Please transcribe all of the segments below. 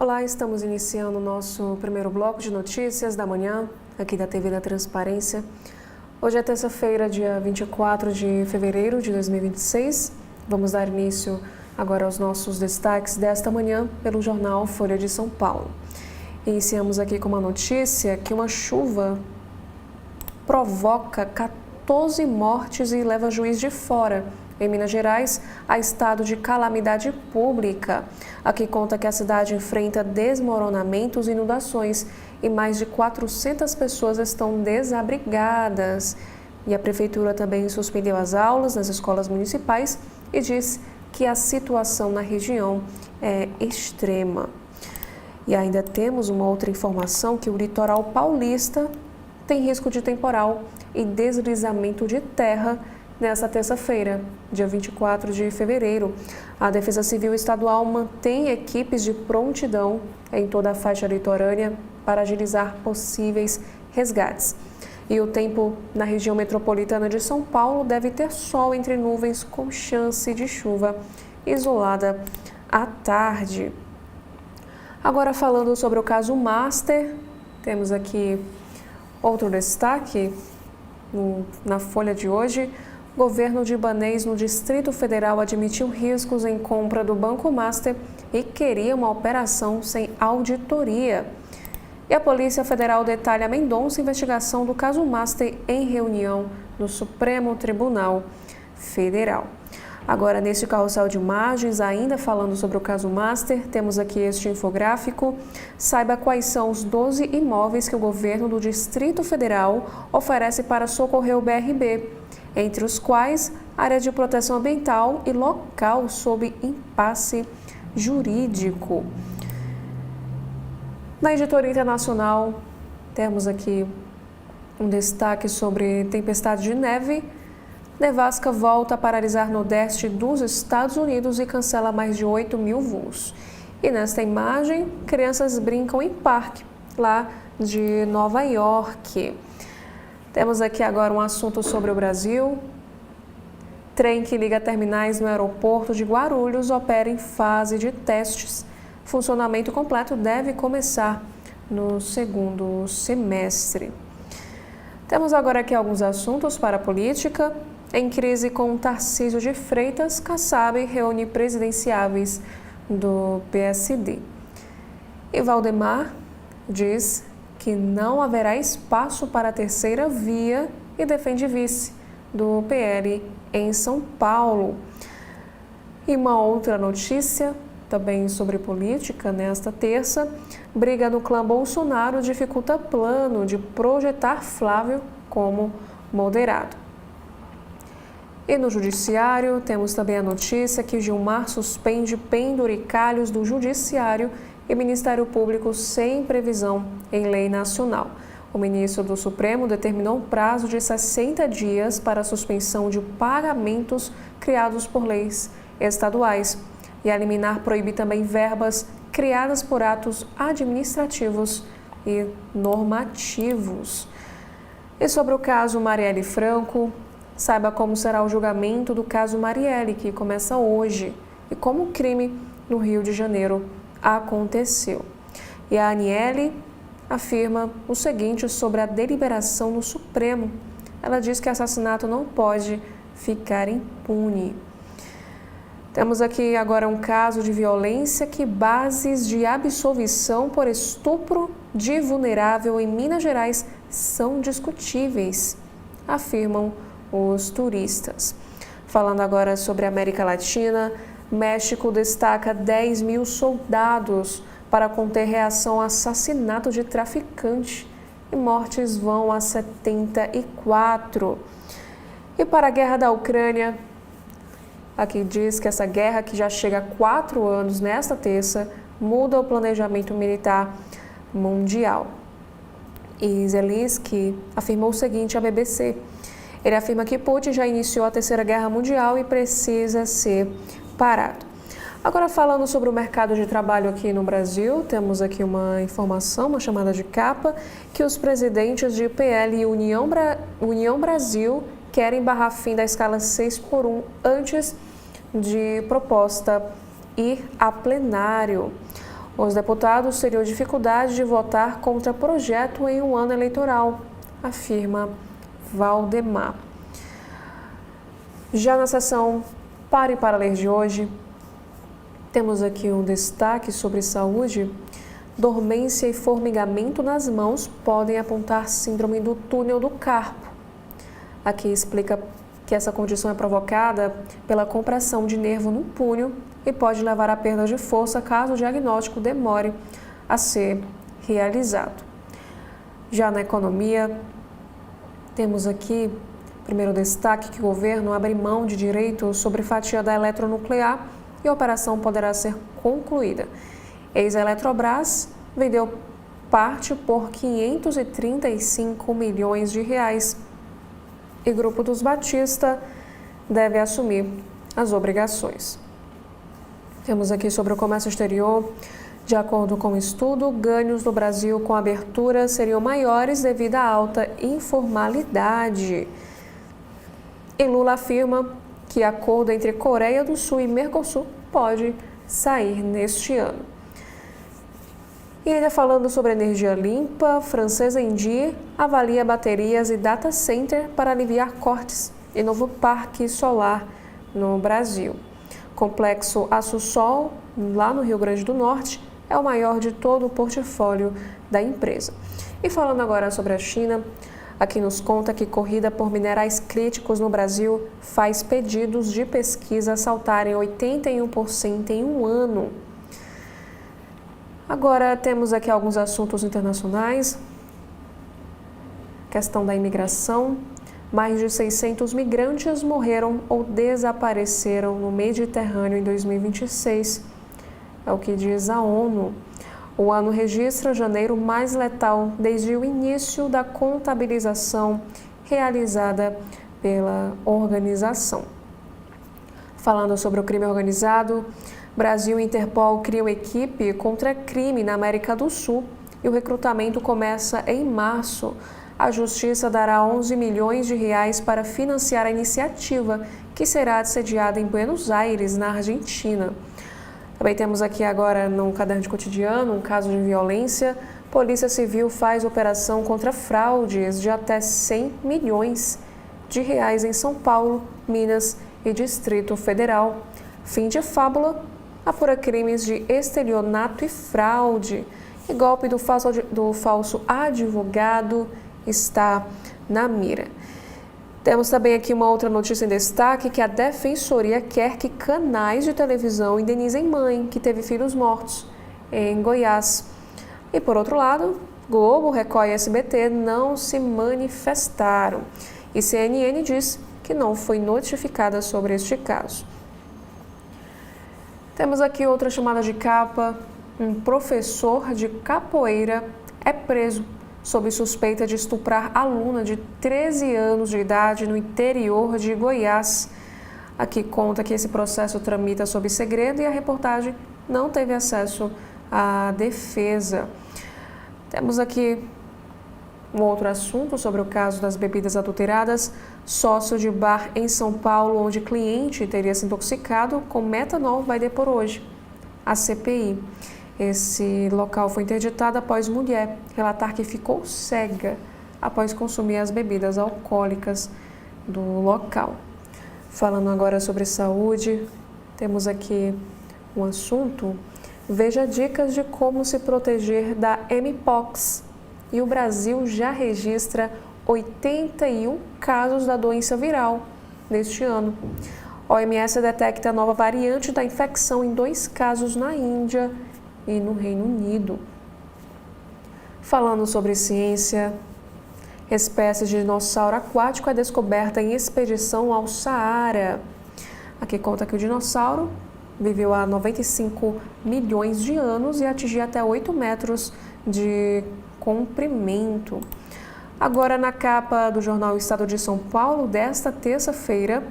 Olá, estamos iniciando o nosso primeiro bloco de notícias da manhã, aqui da TV da Transparência. Hoje é terça-feira, dia 24 de fevereiro de 2026. Vamos dar início agora aos nossos destaques desta manhã pelo jornal Folha de São Paulo. Iniciamos aqui com uma notícia que uma chuva provoca 14 mortes e leva juiz de fora. Em Minas Gerais, há estado de calamidade pública. Aqui conta que a cidade enfrenta desmoronamentos e inundações e mais de 400 pessoas estão desabrigadas. E a prefeitura também suspendeu as aulas nas escolas municipais e diz que a situação na região é extrema. E ainda temos uma outra informação que o litoral paulista tem risco de temporal e deslizamento de terra nesta terça-feira, dia 24 de fevereiro. A Defesa Civil Estadual mantém equipes de prontidão em toda a faixa litorânea para agilizar possíveis resgates. E o tempo na região metropolitana de São Paulo deve ter sol entre nuvens com chance de chuva isolada à tarde. Agora falando sobre o caso Master, temos aqui outro destaque na Folha de hoje. O governo de Ibanez, no Distrito Federal, admitiu riscos em compra do Banco Master e queria uma operação sem auditoria. E a Polícia Federal detalha a Mendonça investigação do caso Master em reunião no Supremo Tribunal Federal. Agora, neste carrossel de imagens, ainda falando sobre o caso Master, temos aqui este infográfico. Saiba quais são os 12 imóveis que o governo do Distrito Federal oferece para socorrer o BRB, entre os quais área de proteção ambiental e local sob impasse jurídico. Na editoria internacional, temos aqui um destaque sobre tempestade de neve. Nevasca volta a paralisar Nordeste dos Estados Unidos e cancela mais de 8 mil voos. E nesta imagem, crianças brincam em parque, lá de Nova York. Temos aqui agora um assunto sobre o Brasil. Trem que liga terminais no aeroporto de Guarulhos opera em fase de testes. Funcionamento completo deve começar no segundo semestre. Temos agora aqui alguns assuntos para a política. Em crise com Tarcísio de Freitas, Kassab reúne presidenciáveis do PSD. E Valdemar diz que não haverá espaço para a terceira via e defende vice do PL em São Paulo. E uma outra notícia, também sobre política, nesta terça, briga no clã Bolsonaro dificulta plano de projetar Flávio como moderado. E no Judiciário, temos também a notícia que Gilmar suspende penduricalhos do Judiciário e Ministério Público sem previsão em lei nacional. O ministro do Supremo determinou um prazo de 60 dias para a suspensão de pagamentos criados por leis estaduais. E a liminar proíbe também verbas criadas por atos administrativos e normativos. E sobre o caso Marielle Franco, saiba como será o julgamento do caso Marielle, que começa hoje, e como o crime no Rio de Janeiro aconteceu. E a Aniele afirma o seguinte sobre a deliberação no Supremo. Ela diz que assassinato não pode ficar impune. Temos aqui agora um caso de violência que bases de absolvição por estupro de vulnerável em Minas Gerais são discutíveis, afirmam os turistas. Falando agora sobre a América Latina, México destaca 10 mil soldados para conter reação ao assassinato de traficante e mortes vão a 74. E para a guerra da Ucrânia, aqui diz que essa guerra, que já chega a 4 anos nesta terça, muda o planejamento militar mundial. E Zelensky afirmou o seguinte à BBC. Ele afirma que Putin já iniciou a Terceira Guerra Mundial e precisa ser parado. Agora, falando sobre o mercado de trabalho aqui no Brasil, temos aqui uma informação, uma chamada de capa, que os presidentes de PL e União Brasil querem barrar fim da escala 6x1 antes de proposta ir a plenário. Os deputados teriam dificuldade de votar contra projeto em um ano eleitoral, afirma Valdemar. Já na sessão Pare para Ler de hoje, temos aqui um destaque sobre saúde. Dormência e formigamento nas mãos podem apontar síndrome do túnel do carpo. Aqui explica que essa condição é provocada pela compressão de nervo no punho e pode levar à perda de força caso o diagnóstico demore a ser realizado. Já na economia, temos aqui, primeiro destaque, que o governo abre mão de direitos sobre fatia da Eletronuclear e a operação poderá ser concluída. Ex-Eletrobras vendeu parte por 535 milhões de reais e Grupo dos Batista deve assumir as obrigações. Temos aqui sobre o comércio exterior. De acordo com o estudo, ganhos do Brasil com a abertura seriam maiores devido à alta informalidade. E Lula afirma que acordo entre Coreia do Sul e Mercosul pode sair neste ano. E ainda falando sobre energia limpa, Francesa Engie avalia baterias e data center para aliviar cortes em novo parque solar no Brasil. Complexo Aço-Sol, lá no Rio Grande do Norte, é o maior de todo o portfólio da empresa. E falando agora sobre a China, aqui nos conta que corrida por minerais críticos no Brasil faz pedidos de pesquisa saltarem 81% em um ano. Agora temos aqui alguns assuntos internacionais. Questão da imigração. Mais de 600 migrantes morreram ou desapareceram no Mediterrâneo em 2026. É o que diz a ONU. O ano registra janeiro mais letal desde o início da contabilização realizada pela organização. Falando sobre o crime organizado, Brasil e Interpol criam equipe contra crime na América do Sul e o recrutamento começa em março. A Justiça dará 11 milhões de reais para financiar a iniciativa, que será sediada em Buenos Aires, na Argentina. Também temos aqui agora no caderno de cotidiano um caso de violência. Polícia Civil faz operação contra fraudes de até 100 milhões de reais em São Paulo, Minas e Distrito Federal. Fim de fábula, apura crimes de estelionato e fraude. E golpe do falso advogado está na mira. Temos também aqui uma outra notícia em destaque, que a Defensoria quer que canais de televisão indenizem mãe que teve filhos mortos em Goiás. E por outro lado, Globo, Record e SBT não se manifestaram. E CNN diz que não foi notificada sobre este caso. Temos aqui outra chamada de capa. Um professor de capoeira é preso sob suspeita de estuprar aluna de 13 anos de idade no interior de Goiás. Aqui conta que esse processo tramita sob segredo e a reportagem não teve acesso à defesa. Temos aqui um outro assunto sobre o caso das bebidas adulteradas. Sócio de bar em São Paulo, onde cliente teria se intoxicado com metanol, vai depor hoje a CPI. Esse local foi interditado após mulher relatar que ficou cega após consumir as bebidas alcoólicas do local. Falando agora sobre saúde, temos aqui um assunto. Veja dicas de como se proteger da Mpox. E o Brasil já registra 81 casos da doença viral neste ano. A OMS detecta a nova variante da infecção em 2 casos na Índia e no Reino Unido. Falando sobre ciência, espécie de dinossauro aquático é descoberta em expedição ao Saara. Aqui conta que o dinossauro viveu há 95 milhões de anos e atingia até 8 metros de comprimento. Agora, na capa do jornal Estado de São Paulo, desta terça-feira,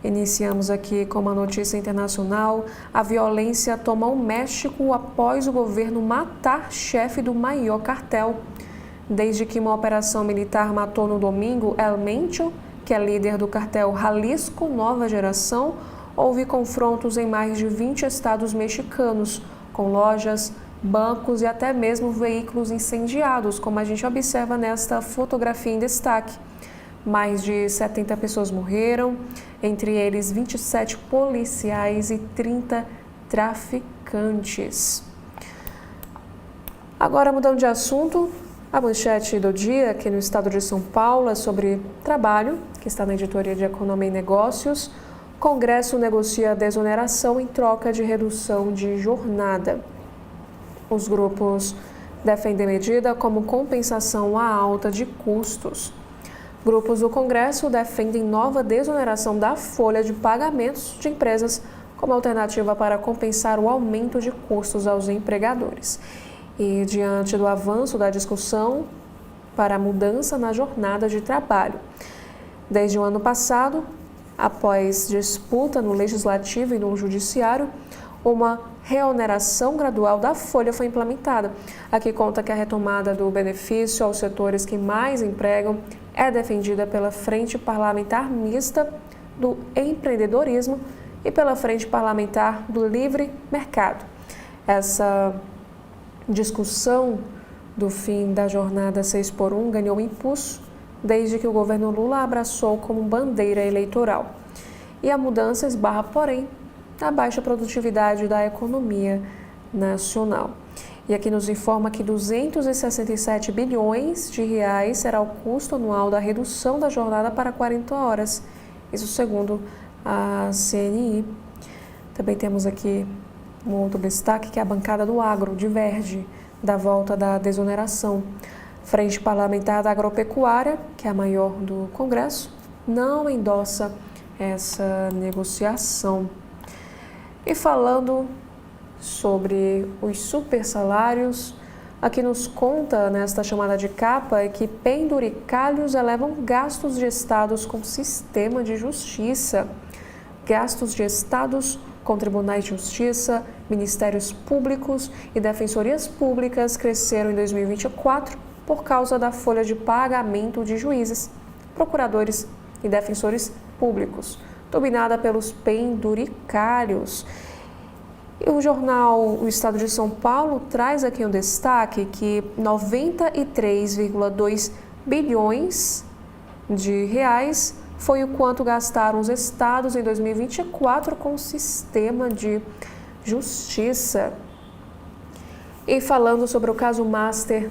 iniciamos aqui com uma notícia internacional. A violência toma o México após o governo matar chefe do maior cartel. Desde que uma operação militar matou no domingo El Mencho, que é líder do cartel Jalisco Nova Geração, houve confrontos em mais de 20 estados mexicanos, com lojas, bancos e até mesmo veículos incendiados, como a gente observa nesta fotografia em destaque. Mais de 70 pessoas morreram, entre eles 27 policiais e 30 traficantes. Agora, mudando de assunto, a manchete do dia aqui no estado de São Paulo é sobre trabalho, que está na editoria de Economia e Negócios. Congresso negocia desoneração em troca de redução de jornada. Os grupos defendem medida como compensação à alta de custos. Grupos do Congresso defendem nova desoneração da folha de pagamentos de empresas como alternativa para compensar o aumento de custos aos empregadores. E diante do avanço da discussão para a mudança na jornada de trabalho. Desde o ano passado, após disputa no Legislativo e no Judiciário, uma reoneração gradual da folha foi implementada. Aqui conta que a retomada do benefício aos setores que mais empregam é defendida pela Frente Parlamentar Mista do Empreendedorismo e pela Frente Parlamentar do Livre Mercado. Essa discussão do fim da jornada 6x1 ganhou impulso desde que o governo Lula abraçou como bandeira eleitoral. E a mudança esbarra, porém, na baixa produtividade da economia nacional. E aqui nos informa que 267 bilhões de reais será o custo anual da redução da jornada para 40 horas. Isso segundo a CNI. Também temos aqui um outro destaque, que é a bancada do agro diverge da volta da desoneração. Frente Parlamentar da Agropecuária, que é a maior do Congresso, não endossa essa negociação. E falando sobre os supersalários, aqui nos conta nesta chamada de capa que penduricalhos elevam gastos de estados com sistema de justiça. Gastos de estados com tribunais de justiça, ministérios públicos e defensorias públicas cresceram em 2024 por causa da folha de pagamento de juízes, procuradores e defensores públicos, dominada pelos penduricalhos. E o jornal O Estado de São Paulo traz aqui um destaque que 93,2 bilhões de reais foi o quanto gastaram os estados em 2024 com o sistema de justiça. E falando sobre o caso Master,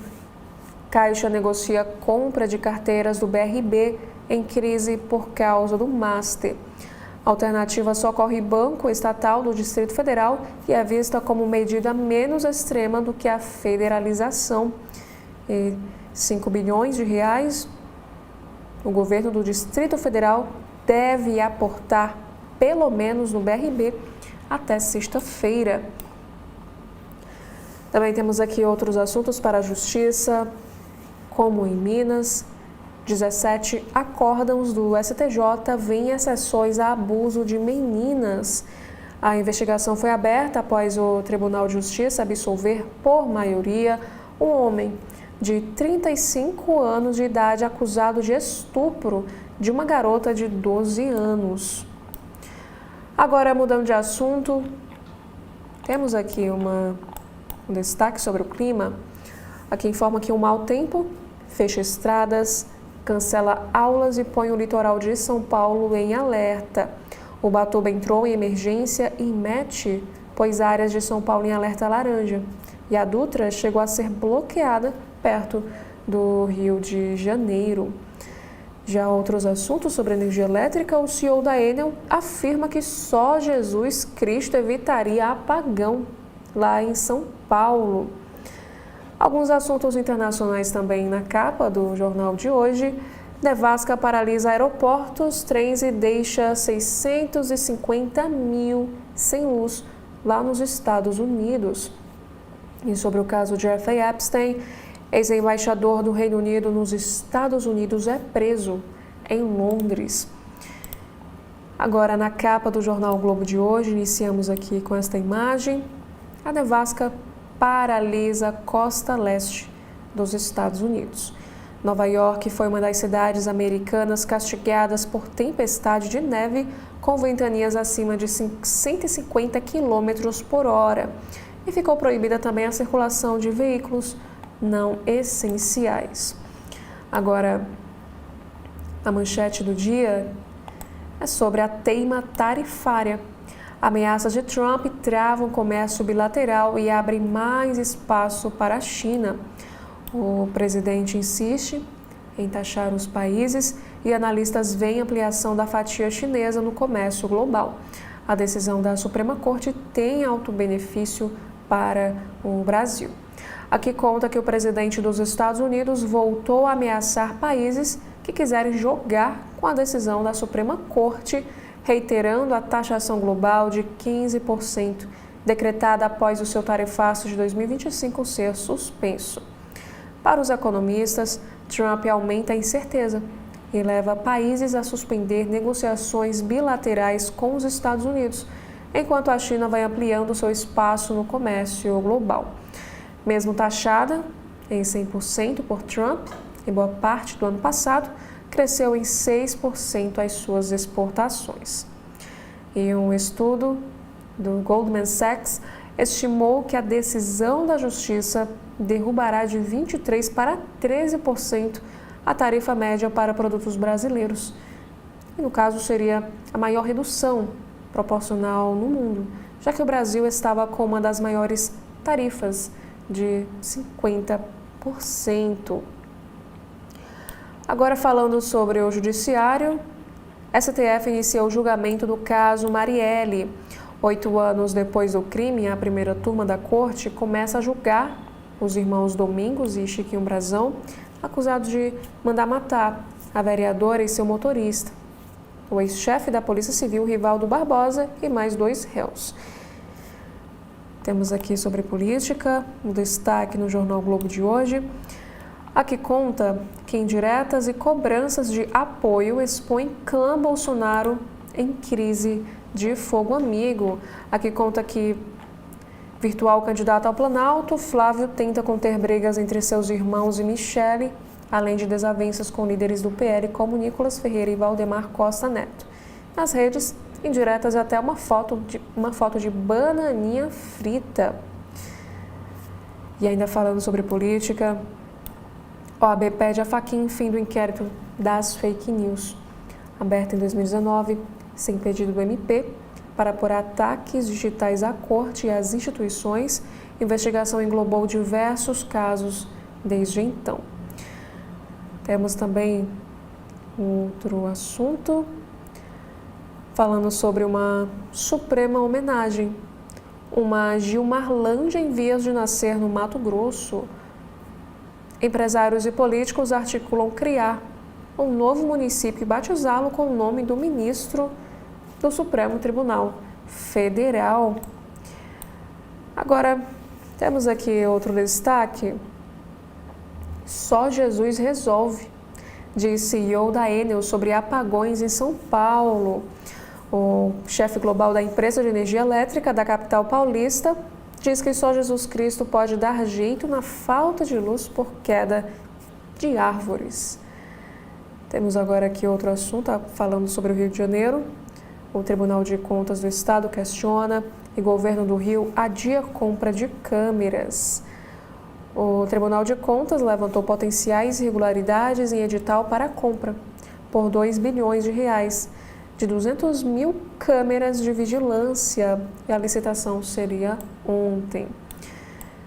Caixa negocia compra de carteiras do BRB em crise por causa do Master. A alternativa socorre banco estatal do Distrito Federal e é vista como medida menos extrema do que a federalização. 5 bilhões de reais o governo do Distrito Federal deve aportar, pelo menos no BRB, até sexta-feira. Também temos aqui outros assuntos para a Justiça, como em Minas. 17 acórdãos do STJ veem exceções a abuso de meninas. A investigação foi aberta após o Tribunal de Justiça absolver, por maioria, um homem de 35 anos de idade acusado de estupro de uma garota de 12 anos. Agora, mudando de assunto, temos aqui um destaque sobre o clima. Aqui informa que o mau tempo fecha estradas, cancela aulas e põe o litoral de São Paulo em alerta. O Ubatuba entrou em emergência e MET pôs áreas de São Paulo em alerta laranja. E a Dutra chegou a ser bloqueada perto do Rio de Janeiro. Já outros assuntos sobre energia elétrica, o CEO da Enel afirma que só Jesus Cristo evitaria apagão lá em São Paulo. Alguns assuntos internacionais também na capa do jornal de hoje. Nevasca paralisa aeroportos, trens e deixa 650 mil sem luz lá nos Estados Unidos. E sobre o caso de Jeffrey Epstein, ex-embaixador do Reino Unido nos Estados Unidos é preso em Londres. Agora, na capa do jornal o Globo de hoje, iniciamos aqui com esta imagem. A nevasca paralisa a costa leste dos Estados Unidos. Nova York foi uma das cidades americanas castigadas por tempestade de neve com ventanias acima de 150 km por hora. e ficou proibida também a circulação de veículos não essenciais. Agora, a manchete do dia é sobre a teima tarifária. Ameaças de Trump travam comércio bilateral e abrem mais espaço para a China. O presidente insiste em taxar os países e analistas veem ampliação da fatia chinesa no comércio global. A decisão da Suprema Corte tem alto benefício para o Brasil. Aqui conta que o presidente dos Estados Unidos voltou a ameaçar países que quiserem jogar com a decisão da Suprema Corte, reiterando a taxação global de 15%, decretada após o seu tarifaço de 2025 ser suspenso. Para os economistas, Trump aumenta a incerteza e leva países a suspender negociações bilaterais com os Estados Unidos, enquanto a China vai ampliando seu espaço no comércio global. Mesmo taxada em 100% por Trump, em boa parte do ano passado, cresceu em 6% as suas exportações. E um estudo do Goldman Sachs estimou que a decisão da Justiça derrubará de 23% para 13% a tarifa média para produtos brasileiros. E, no caso, seria a maior redução proporcional no mundo, já que o Brasil estava com uma das maiores tarifas de 50%. Agora, falando sobre o Judiciário, STF iniciou o julgamento do caso Marielle. 8 anos depois do crime, a primeira turma da corte começa a julgar os irmãos Domingos e Chiquinho Brazão, acusados de mandar matar a vereadora e seu motorista, o ex-chefe da Polícia Civil, Rivaldo Barbosa, e mais 2 réus. Temos aqui sobre política, um destaque no Jornal Globo de hoje. Aqui conta que indiretas e cobranças de apoio expõem clã Bolsonaro em crise de fogo amigo. Aqui conta que virtual candidato ao Planalto, Flávio tenta conter brigas entre seus irmãos e Michele, além de desavenças com líderes do PL como Nicolas Ferreira e Valdemar Costa Neto. Nas redes, indiretas até uma foto de bananinha frita. E ainda falando sobre política, OAB pede a Fachin fim do inquérito das fake news. Aberto em 2019, sem pedido do MP, para por ataques digitais à corte e às instituições, investigação englobou diversos casos desde então. Temos também outro assunto, falando sobre uma suprema homenagem. Uma Gilmarlândia em vias de nascer no Mato Grosso. Empresários e políticos articulam criar um novo município e batizá-lo com o nome do ministro do Supremo Tribunal Federal. Agora, temos aqui outro destaque. Só Jesus resolve, diz CEO da Enel sobre apagões em São Paulo. O chefe global da empresa de energia elétrica da capital paulista diz que só Jesus Cristo pode dar jeito na falta de luz por queda de árvores. Temos agora aqui outro assunto, falando sobre o Rio de Janeiro. O Tribunal de Contas do Estado questiona e o governo do Rio adia compra de câmeras. O Tribunal de Contas levantou potenciais irregularidades em edital para a compra, por R$2 bilhões, de 200 mil câmeras de vigilância, e a licitação seria ontem.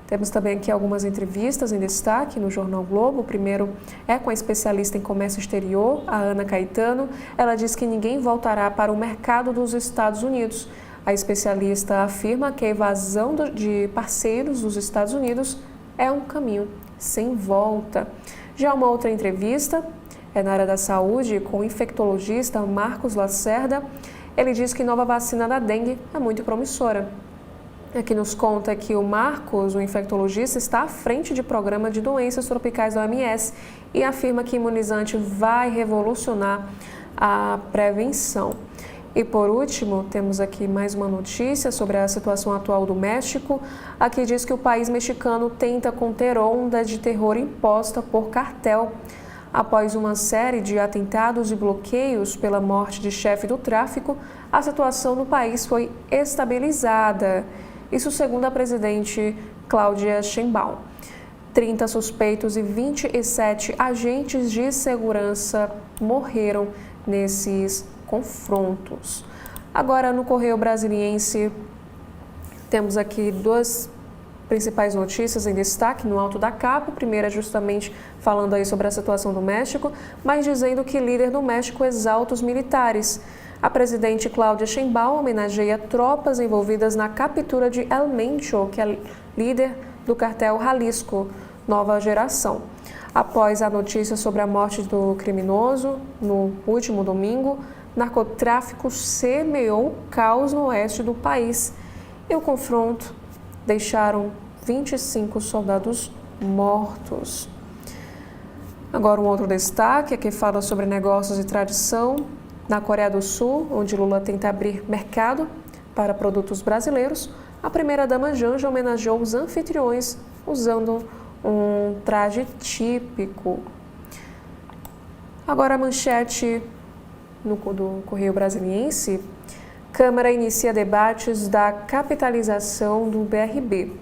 Temos também aqui algumas entrevistas em destaque no Jornal Globo. O primeiro é com a especialista em comércio exterior, a Ana Caetano. Ela diz que ninguém voltará para o mercado dos Estados Unidos. A especialista afirma que a evasão de parceiros dos Estados Unidos é um caminho sem volta. Já uma outra entrevista é na área da saúde, com o infectologista Marcos Lacerda. Ele diz que nova vacina da dengue é muito promissora. Aqui nos conta que o Marcos, o infectologista, está à frente de programa de doenças tropicais da OMS e afirma que o imunizante vai revolucionar a prevenção. E por último, temos aqui mais uma notícia sobre a situação atual do México. Aqui diz que o país mexicano tenta conter onda de terror imposta por cartel. Após uma série de atentados e bloqueios pela morte de chefe do tráfico, a situação no país foi estabilizada. Isso segundo a presidente Cláudia Sheinbaum. 30 suspeitos e 27 agentes de segurança morreram nesses confrontos. Agora, no Correio Brasiliense, temos aqui duas principais notícias em destaque no alto da capa. A primeira é justamente falando aí sobre a situação do México, mas dizendo que líder do México exalta os militares. A presidente Cláudia Sheinbaum homenageia tropas envolvidas na captura de El Mencho, que é líder do cartel Jalisco Nova Geração. Após a notícia sobre a morte do criminoso no último domingo, narcotráfico semeou caos no oeste do país e o confronto deixaram 25 soldados mortos. Agora um outro destaque, aqui fala sobre negócios e tradição. Na Coreia do Sul, onde Lula tenta abrir mercado para produtos brasileiros, a primeira-dama Janja homenageou os anfitriões usando um traje típico. Agora a manchete do Correio Brasiliense. Câmara inicia debates da capitalização do BRB.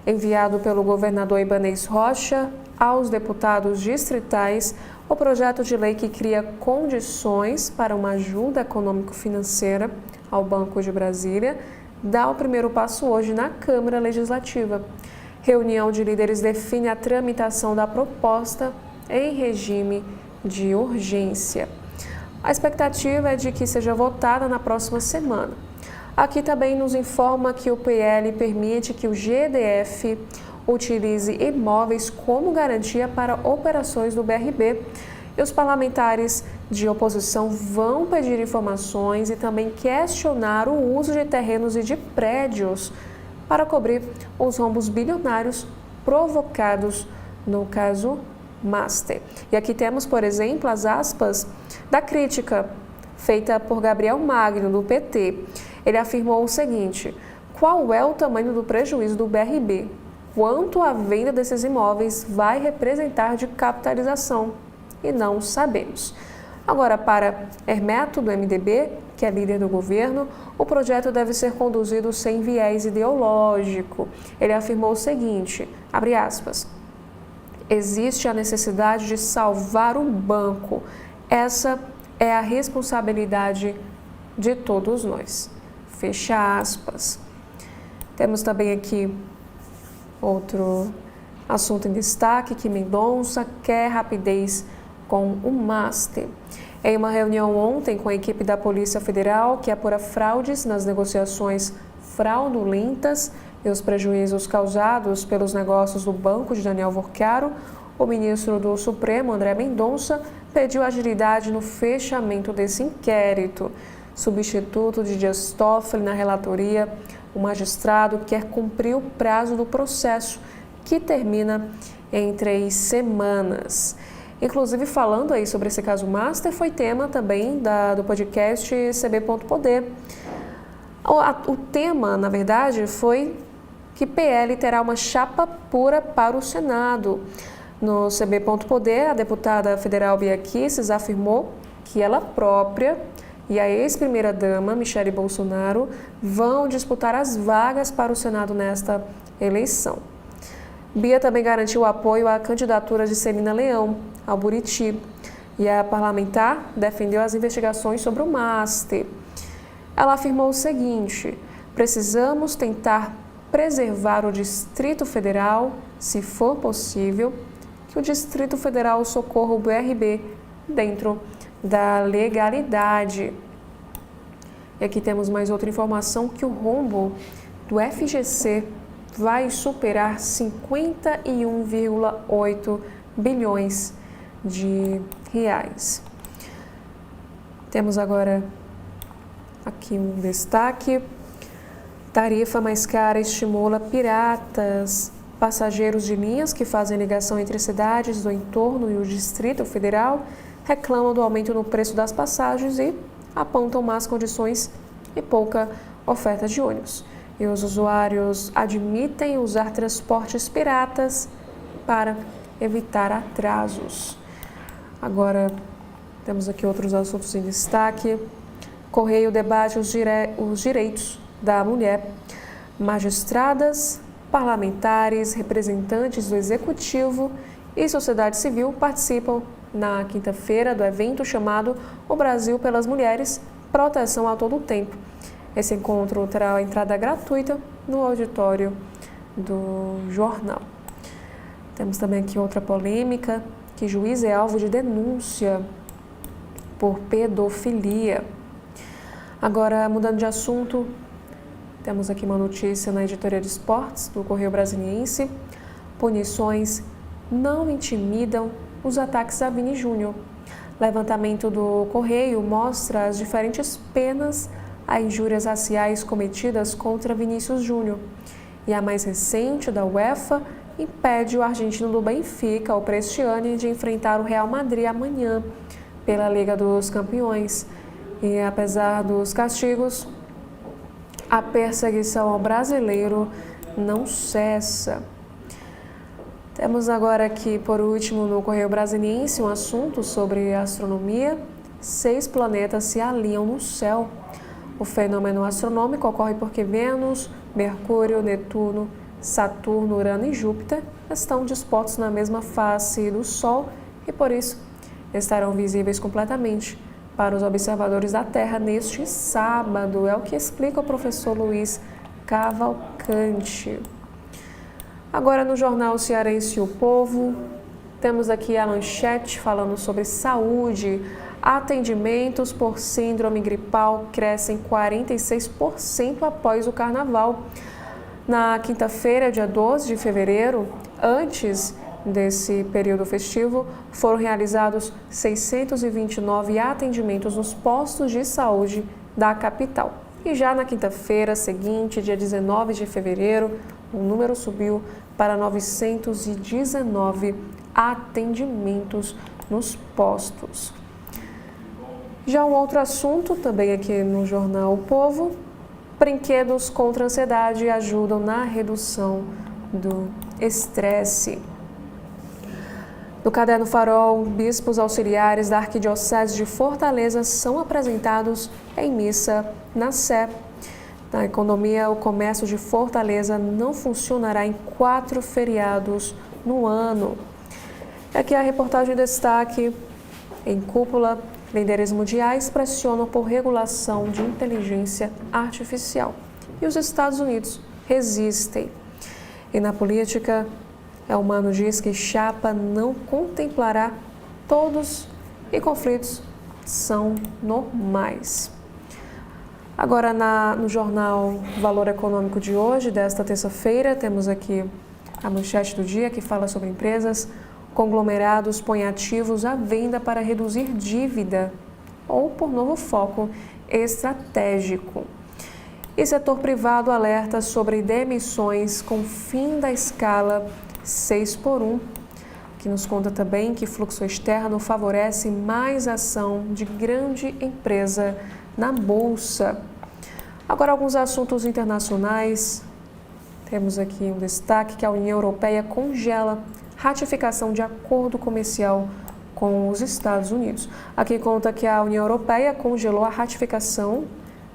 Enviado pelo governador Ibanez Rocha aos deputados distritais, o projeto de lei que cria condições para uma ajuda econômico-financeira ao Banco de Brasília dá o primeiro passo hoje na Câmara Legislativa. Reunião de líderes define a tramitação da proposta em regime de urgência. A expectativa é de que seja votada na próxima semana. Aqui também nos informa que o PL permite que o GDF utilize imóveis como garantia para operações do BRB. E os parlamentares de oposição vão pedir informações e também questionar o uso de terrenos e de prédios para cobrir os rombos bilionários provocados no caso Master. E aqui temos, por exemplo, as aspas da crítica feita por Gabriel Magno, do PT. Ele afirmou o seguinte: qual é o tamanho do prejuízo do BRB? Quanto a venda desses imóveis vai representar de capitalização? E não sabemos. Agora, para Hermeto, do MDB, que é líder do governo, o projeto deve ser conduzido sem viés ideológico. Ele afirmou o seguinte, abre aspas, existe a necessidade de salvar o banco. Essa é a responsabilidade de todos nós. Fecha aspas. Temos também aqui outro assunto em destaque, que Mendonça quer rapidez com o Master. Em uma reunião ontem com a equipe da Polícia Federal, que apura fraudes nas negociações fraudulentas e os prejuízos causados pelos negócios do banco de Daniel Vorcaro, o ministro do Supremo, André Mendonça, pediu agilidade no fechamento desse inquérito. Substituto de Dias Toffoli na relatoria, o magistrado quer cumprir o prazo do processo, que termina em 3 semanas. Inclusive, falando aí sobre esse caso Master, foi tema também do podcast CB.poder. O tema, na verdade, foi que PL terá uma chapa pura para o Senado. No CB.poder, a deputada federal Bia Kicis afirmou que ela própria e a ex-primeira-dama, Michele Bolsonaro, vão disputar as vagas para o Senado nesta eleição. Bia também garantiu apoio à candidatura de Celina Leão, ao Buriti, e a parlamentar defendeu as investigações sobre o Master. Ela afirmou o seguinte: precisamos tentar preservar o Distrito Federal, se for possível, que o Distrito Federal socorra o BRB dentro da legalidade. E aqui temos mais outra informação, que o rombo do FGC vai superar 51,8 bilhões de reais. Temos agora aqui um destaque. Tarifa mais cara estimula piratas. Passageiros de linhas que fazem ligação entre cidades do entorno e o Distrito Federal reclamam do aumento no preço das passagens e apontam más condições e pouca oferta de ônibus. E os usuários admitem usar transportes piratas para evitar atrasos. Agora, temos aqui outros assuntos em destaque. Correio debate os direitos da mulher. Magistradas, parlamentares, representantes do Executivo e sociedade civil participam na quinta-feira do evento chamado O Brasil pelas Mulheres, Proteção a Todo Tempo. Esse encontro terá entrada gratuita no auditório do jornal. Temos também aqui outra polêmica, que juiz é alvo de denúncia por pedofilia. Agora, mudando de assunto, temos aqui uma notícia na editoria de esportes do Correio Brasiliense. Punições não intimidam os ataques a Vini Júnior. Levantamento do Correio mostra as diferentes penas a injúrias raciais cometidas contra Vinícius Júnior. E a mais recente, da UEFA, impede o argentino do Benfica, o Cristiano, de enfrentar o Real Madrid amanhã pela Liga dos Campeões. E apesar dos castigos, a perseguição ao brasileiro não cessa. Temos agora aqui, por último, no Correio Brasiliense, um assunto sobre astronomia. 6 planetas se alinham no céu. O fenômeno astronômico ocorre porque Vênus, Mercúrio, Netuno, Saturno, Urano e Júpiter estão dispostos na mesma face do Sol e, por isso, estarão visíveis completamente para os observadores da Terra neste sábado. É o que explica o professor Luiz Cavalcante. Agora, no jornal cearense O Povo, temos aqui a manchete falando sobre saúde. Atendimentos por síndrome gripal crescem 46% após o carnaval. Na quinta-feira, dia 12 de fevereiro, antes desse período festivo, foram realizados 629 atendimentos nos postos de saúde da capital. E já na quinta-feira seguinte, dia 19 de fevereiro, o número subiu para 919 atendimentos nos postos. Já um outro assunto, também aqui no jornal O Povo, brinquedos contra a ansiedade ajudam na redução do estresse. No Caderno Farol, bispos auxiliares da Arquidiocese de Fortaleza são apresentados em missa na Sé. Na economia, o comércio de Fortaleza não funcionará em 4 feriados no ano. Aqui a reportagem destaque: em cúpula, líderes mundiais pressionam por regulação de inteligência artificial. E os Estados Unidos resistem. E na política, Elmano diz que chapa não contemplará todos e conflitos são normais. Agora, no jornal Valor Econômico de hoje, desta terça-feira, temos aqui a manchete do dia que fala sobre empresas. Conglomerados põem ativos à venda para reduzir dívida ou por novo foco estratégico. E setor privado alerta sobre demissões com fim da escala 6x1, que nos conta também que fluxo externo favorece mais ação de grande empresa na Bolsa. Agora, alguns assuntos internacionais. Temos aqui um destaque que a União Europeia congela ratificação de acordo comercial com os Estados Unidos. Aqui conta que a União Europeia congelou a ratificação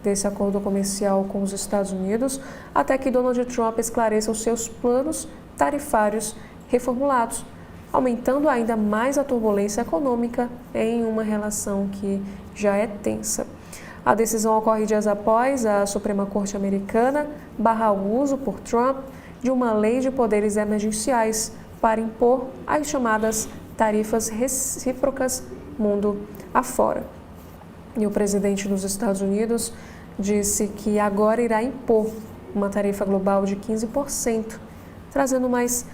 desse acordo comercial com os Estados Unidos até que Donald Trump esclareça os seus planos tarifários reformulados, aumentando ainda mais a turbulência econômica em uma relação que já é tensa. A decisão ocorre dias após a Suprema Corte Americana barrar o uso por Trump de uma lei de poderes emergenciais para impor as chamadas tarifas recíprocas mundo afora. E o presidente dos Estados Unidos disse que agora irá impor uma tarifa global de 15%, trazendo mais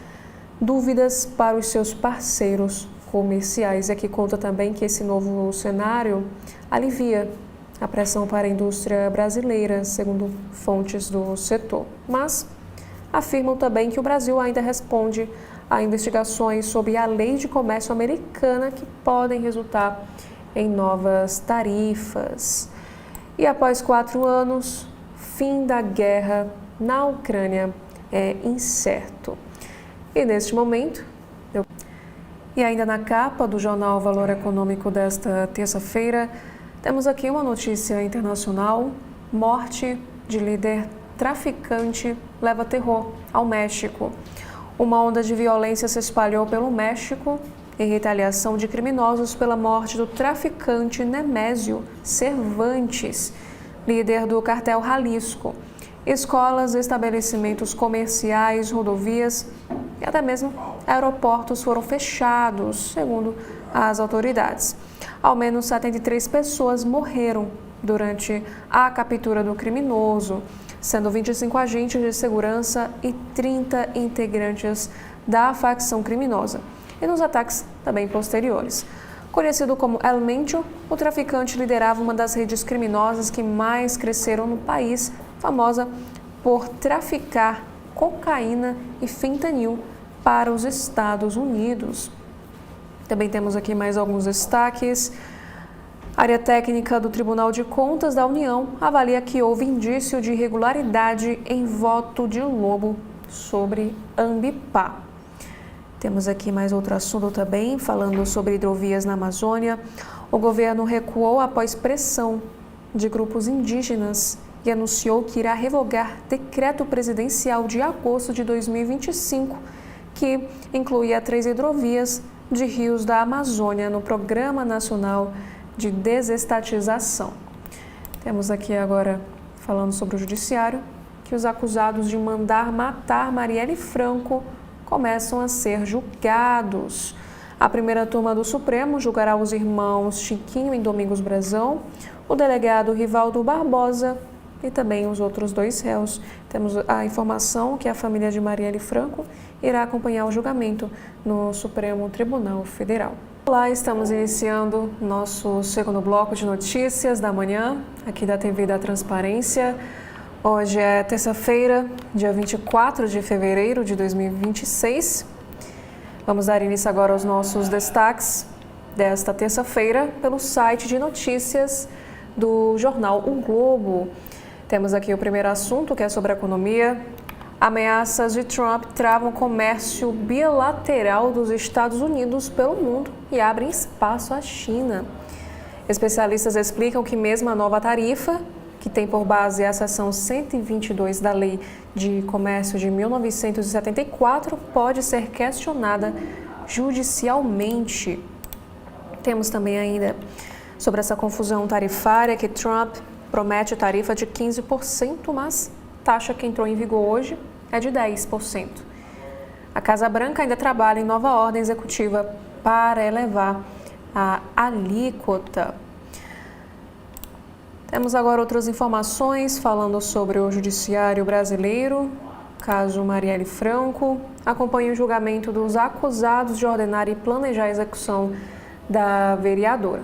dúvidas para os seus parceiros comerciais. E aqui conta também que esse novo cenário alivia a pressão para a indústria brasileira, segundo fontes do setor. Mas afirmam também que o Brasil ainda responde a investigações sobre a lei de comércio americana que podem resultar em novas tarifas. E após 4 anos, fim da guerra na Ucrânia é incerto. E neste momento, e ainda na capa do jornal Valor Econômico desta terça-feira, temos aqui uma notícia internacional: morte de líder traficante leva terror ao México. Uma onda de violência se espalhou pelo México em retaliação de criminosos pela morte do traficante Nemésio Cervantes, líder do cartel Jalisco. Escolas, estabelecimentos comerciais, rodovias e até mesmo aeroportos foram fechados, segundo as autoridades. Ao menos 73 pessoas morreram durante a captura do criminoso, sendo 25 agentes de segurança e 30 integrantes da facção criminosa, e nos ataques também posteriores. Conhecido como El Mencho, o traficante liderava uma das redes criminosas que mais cresceram no país, famosa por traficar cocaína e fentanil para os Estados Unidos. Também temos aqui mais alguns destaques. A área técnica do Tribunal de Contas da União avalia que houve indício de irregularidade em voto de Lobo sobre Ambipar. Temos aqui mais outro assunto também, falando sobre hidrovias na Amazônia. O governo recuou após pressão de grupos indígenas e anunciou que irá revogar decreto presidencial de agosto de 2025, que incluía 3 hidrovias de rios da Amazônia no Programa Nacional de Desestatização. Temos aqui agora, falando sobre o judiciário, que os acusados de mandar matar Marielle Franco começam a ser julgados. A primeira turma do Supremo julgará os irmãos Chiquinho e Domingos Brazão, o delegado Rivaldo Barbosa e também os outros 2 réus. Temos a informação que a família de Marielle Franco irá acompanhar o julgamento no Supremo Tribunal Federal. Olá, estamos iniciando nosso segundo bloco de notícias da manhã, aqui da TV da Transparência. Hoje é terça-feira, dia 24 de fevereiro de 2026. Vamos dar início agora aos nossos destaques desta terça-feira pelo site de notícias do jornal O Globo. Temos aqui o primeiro assunto, que é sobre a economia. Ameaças de Trump travam comércio bilateral dos Estados Unidos pelo mundo e abrem espaço à China. Especialistas explicam que mesmo a nova tarifa, que tem por base a seção 122 da Lei de Comércio de 1974, pode ser questionada judicialmente. Temos também ainda sobre essa confusão tarifária que Trump promete tarifa de 15%, mas a taxa que entrou em vigor hoje é de 10%. A Casa Branca ainda trabalha em nova ordem executiva para elevar a alíquota. Temos agora outras informações falando sobre o judiciário brasileiro, caso Marielle Franco. Acompanhe o julgamento dos acusados de ordenar e planejar a execução da vereadora.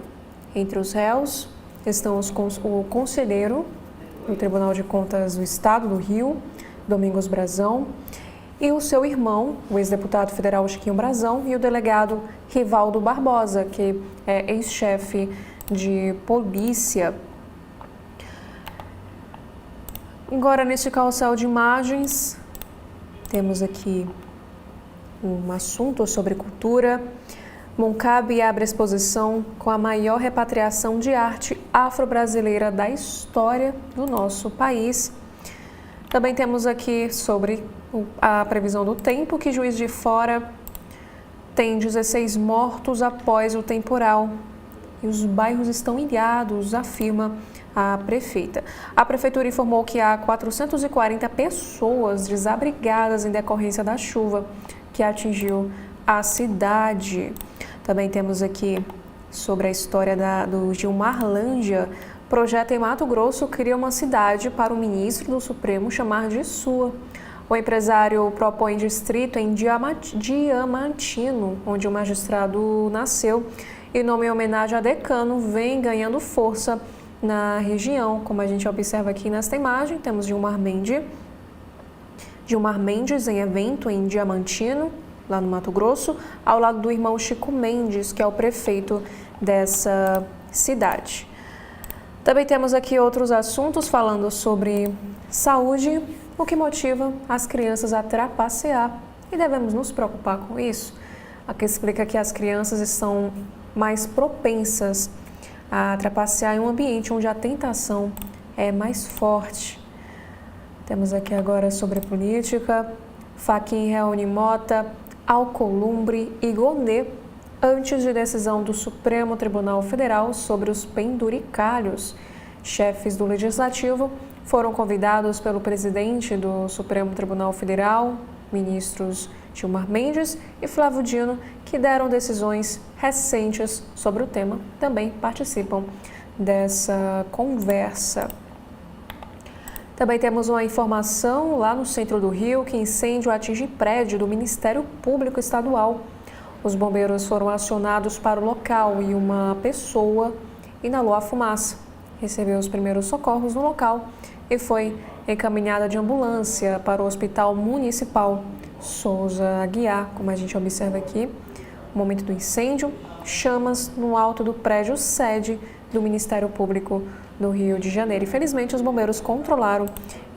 Entre os réus estão o conselheiro do Tribunal de Contas do Estado do Rio, Domingos Brazão, e o seu irmão, o ex-deputado federal Chiquinho Brazão, e o delegado Rivaldo Barbosa, que é ex-chefe de polícia. Agora, neste carrossel de imagens, temos aqui um assunto sobre cultura. Moncab abre exposição com a maior repatriação de arte afro-brasileira da história do nosso país. Também temos aqui sobre a previsão do tempo, que Juiz de Fora tem 16 mortos após o temporal e os bairros estão ilhados, afirma a prefeita. A prefeitura informou que há 440 pessoas desabrigadas em decorrência da chuva que atingiu a cidade. Também temos aqui sobre a história do Gilmar Lanja. Projeto em Mato Grosso cria uma cidade para o ministro do Supremo chamar de sua. O empresário propõe distrito em Diamantino, onde o magistrado nasceu, e nome em homenagem a decano vem ganhando força na região. Como a gente observa aqui nesta imagem, temos Gilmar Mendes em evento em Diamantino, lá no Mato Grosso, ao lado do irmão Chico Mendes, que é o prefeito dessa cidade. Também temos aqui outros assuntos falando sobre saúde, o que motiva as crianças a trapacear, e devemos nos preocupar com isso. Aqui explica que as crianças estão mais propensas a trapacear em um ambiente onde a tentação é mais forte. Temos aqui agora sobre política. Fachin reúne Mota, Alcolumbre e Gonê antes de decisão do Supremo Tribunal Federal sobre os penduricalhos. Chefes do Legislativo foram convidados pelo presidente do Supremo Tribunal Federal, ministros Gilmar Mendes e Flávio Dino, que deram decisões recentes sobre o tema, também participam dessa conversa. Também temos uma informação lá no centro do Rio que incêndio atinge prédio do Ministério Público Estadual. Os bombeiros foram acionados para o local e uma pessoa inalou a fumaça. Recebeu os primeiros socorros no local e foi encaminhada de ambulância para o Hospital Municipal Souza Aguiar, como a gente observa aqui. No momento do incêndio, chamas no alto do prédio sede do Ministério Público do Rio de Janeiro. Infelizmente, os bombeiros controlaram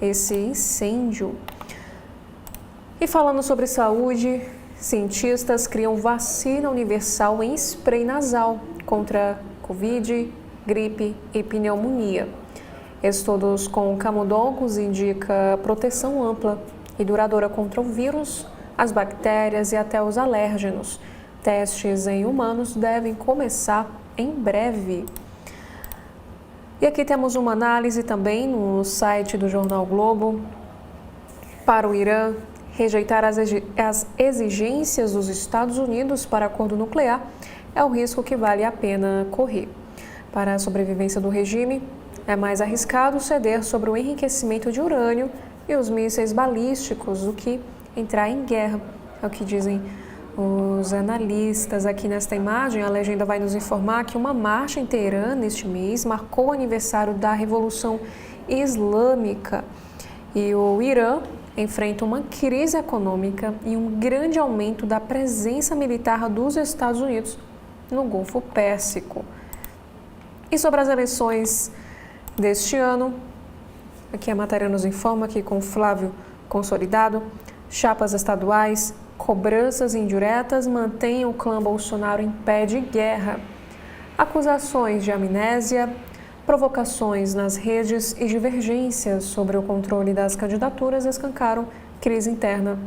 esse incêndio. E falando sobre saúde, cientistas criam vacina universal em spray nasal contra Covid, gripe e pneumonia. Estudos com camundongos indicam proteção ampla e duradoura contra o vírus, as bactérias e até os alérgenos. Testes em humanos devem começar em breve. E aqui temos uma análise também no site do Jornal Globo. Para o Irã, rejeitar as exigências dos Estados Unidos para acordo nuclear é o risco que vale a pena correr. Para a sobrevivência do regime, é mais arriscado ceder sobre o enriquecimento de urânio e os mísseis balísticos do que entrar em guerra, é o que dizem os analistas. Aqui nesta imagem, a legenda vai nos informar que uma marcha em Teherã neste mês marcou o aniversário da Revolução Islâmica e o Irã enfrenta uma crise econômica e um grande aumento da presença militar dos Estados Unidos no Golfo Pérsico. E sobre as eleições deste ano, aqui a matéria nos informa que com Flávio consolidado, chapas estaduais, cobranças indiretas mantêm o clã Bolsonaro em pé de guerra. Acusações de amnésia, provocações nas redes e divergências sobre o controle das candidaturas escancaram crise interna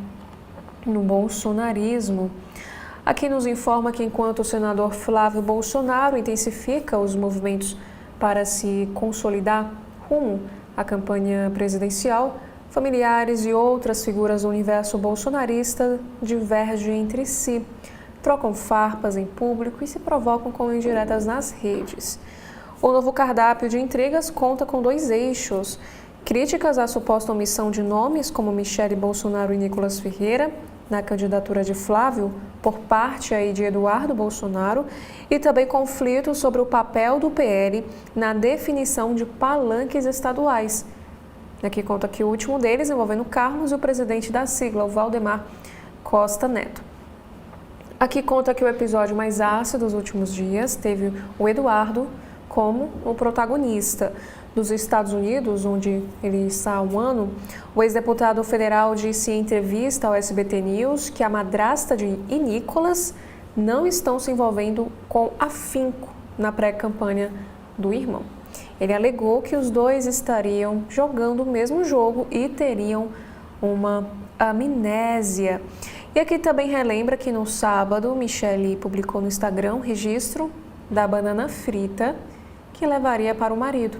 no bolsonarismo. Aqui nos informa que enquanto o senador Flávio Bolsonaro intensifica os movimentos para se consolidar rumo à campanha presidencial, familiares e outras figuras do universo bolsonarista divergem entre si, trocam farpas em público e se provocam com indiretas nas redes. O novo cardápio de intrigas conta com 2 eixos: críticas à suposta omissão de nomes como Michele Bolsonaro e Nicolas Ferreira na candidatura de Flávio por parte aí de Eduardo Bolsonaro e também conflitos sobre o papel do PL na definição de palanques estaduais. Aqui conta que o último deles envolvendo Carlos e o presidente da sigla, o Valdemar Costa Neto. Aqui conta que o episódio mais ácido dos últimos dias teve o Eduardo como o protagonista. Dos Estados Unidos, onde ele está há um ano, o ex-deputado federal disse em entrevista ao SBT News que a madrasta e Nicolas não estão se envolvendo com afinco na pré-campanha do irmão. Ele alegou que os dois estariam jogando o mesmo jogo e teriam uma amnésia. E aqui também relembra que no sábado, Michele publicou no Instagram um registro da banana frita que levaria para o marido.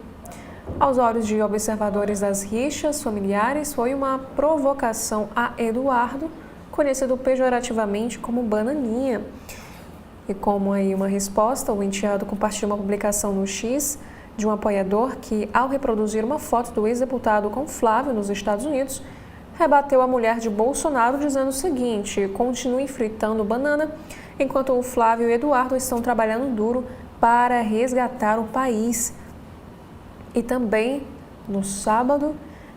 Aos olhos de observadores das rixas familiares, foi uma provocação a Eduardo, conhecido pejorativamente como Bananinha. E como aí uma resposta, o enteado compartilhou uma publicação no X de um apoiador que, ao reproduzir uma foto do ex-deputado com Flávio nos Estados Unidos, rebateu a mulher de Bolsonaro dizendo o seguinte: continue fritando banana, enquanto o Flávio e o Eduardo estão trabalhando duro para resgatar o país. E também, no sábado,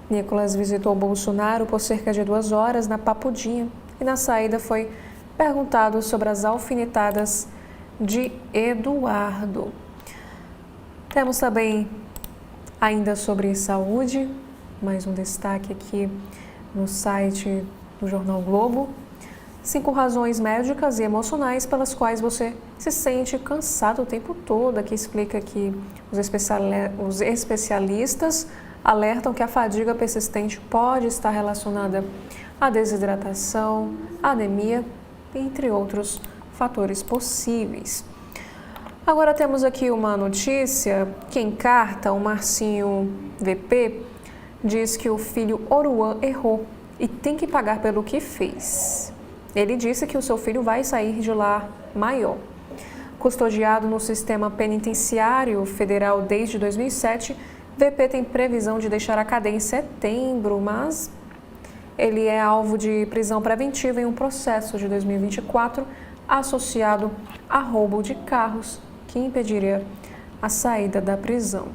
Nicolas visitou Bolsonaro por cerca de 2 horas na Papudinha e na saída foi perguntado sobre as alfinetadas de Eduardo. Temos também, ainda sobre saúde, mais um destaque aqui no site do Jornal Globo. 5 razões médicas e emocionais pelas quais você se sente cansado o tempo todo. Aqui explica que os especialistas alertam que a fadiga persistente pode estar relacionada à desidratação, anemia, entre outros fatores possíveis. Agora temos aqui uma notícia que em carta o Marcinho VP diz que o filho Oruan errou e tem que pagar pelo que fez. Ele disse que o seu filho vai sair de lá maior. Custodiado no sistema penitenciário federal desde 2007, VP tem previsão de deixar a cadeia em setembro, mas ele é alvo de prisão preventiva em um processo de 2024 associado a roubo de carros que impediria a saída da prisão.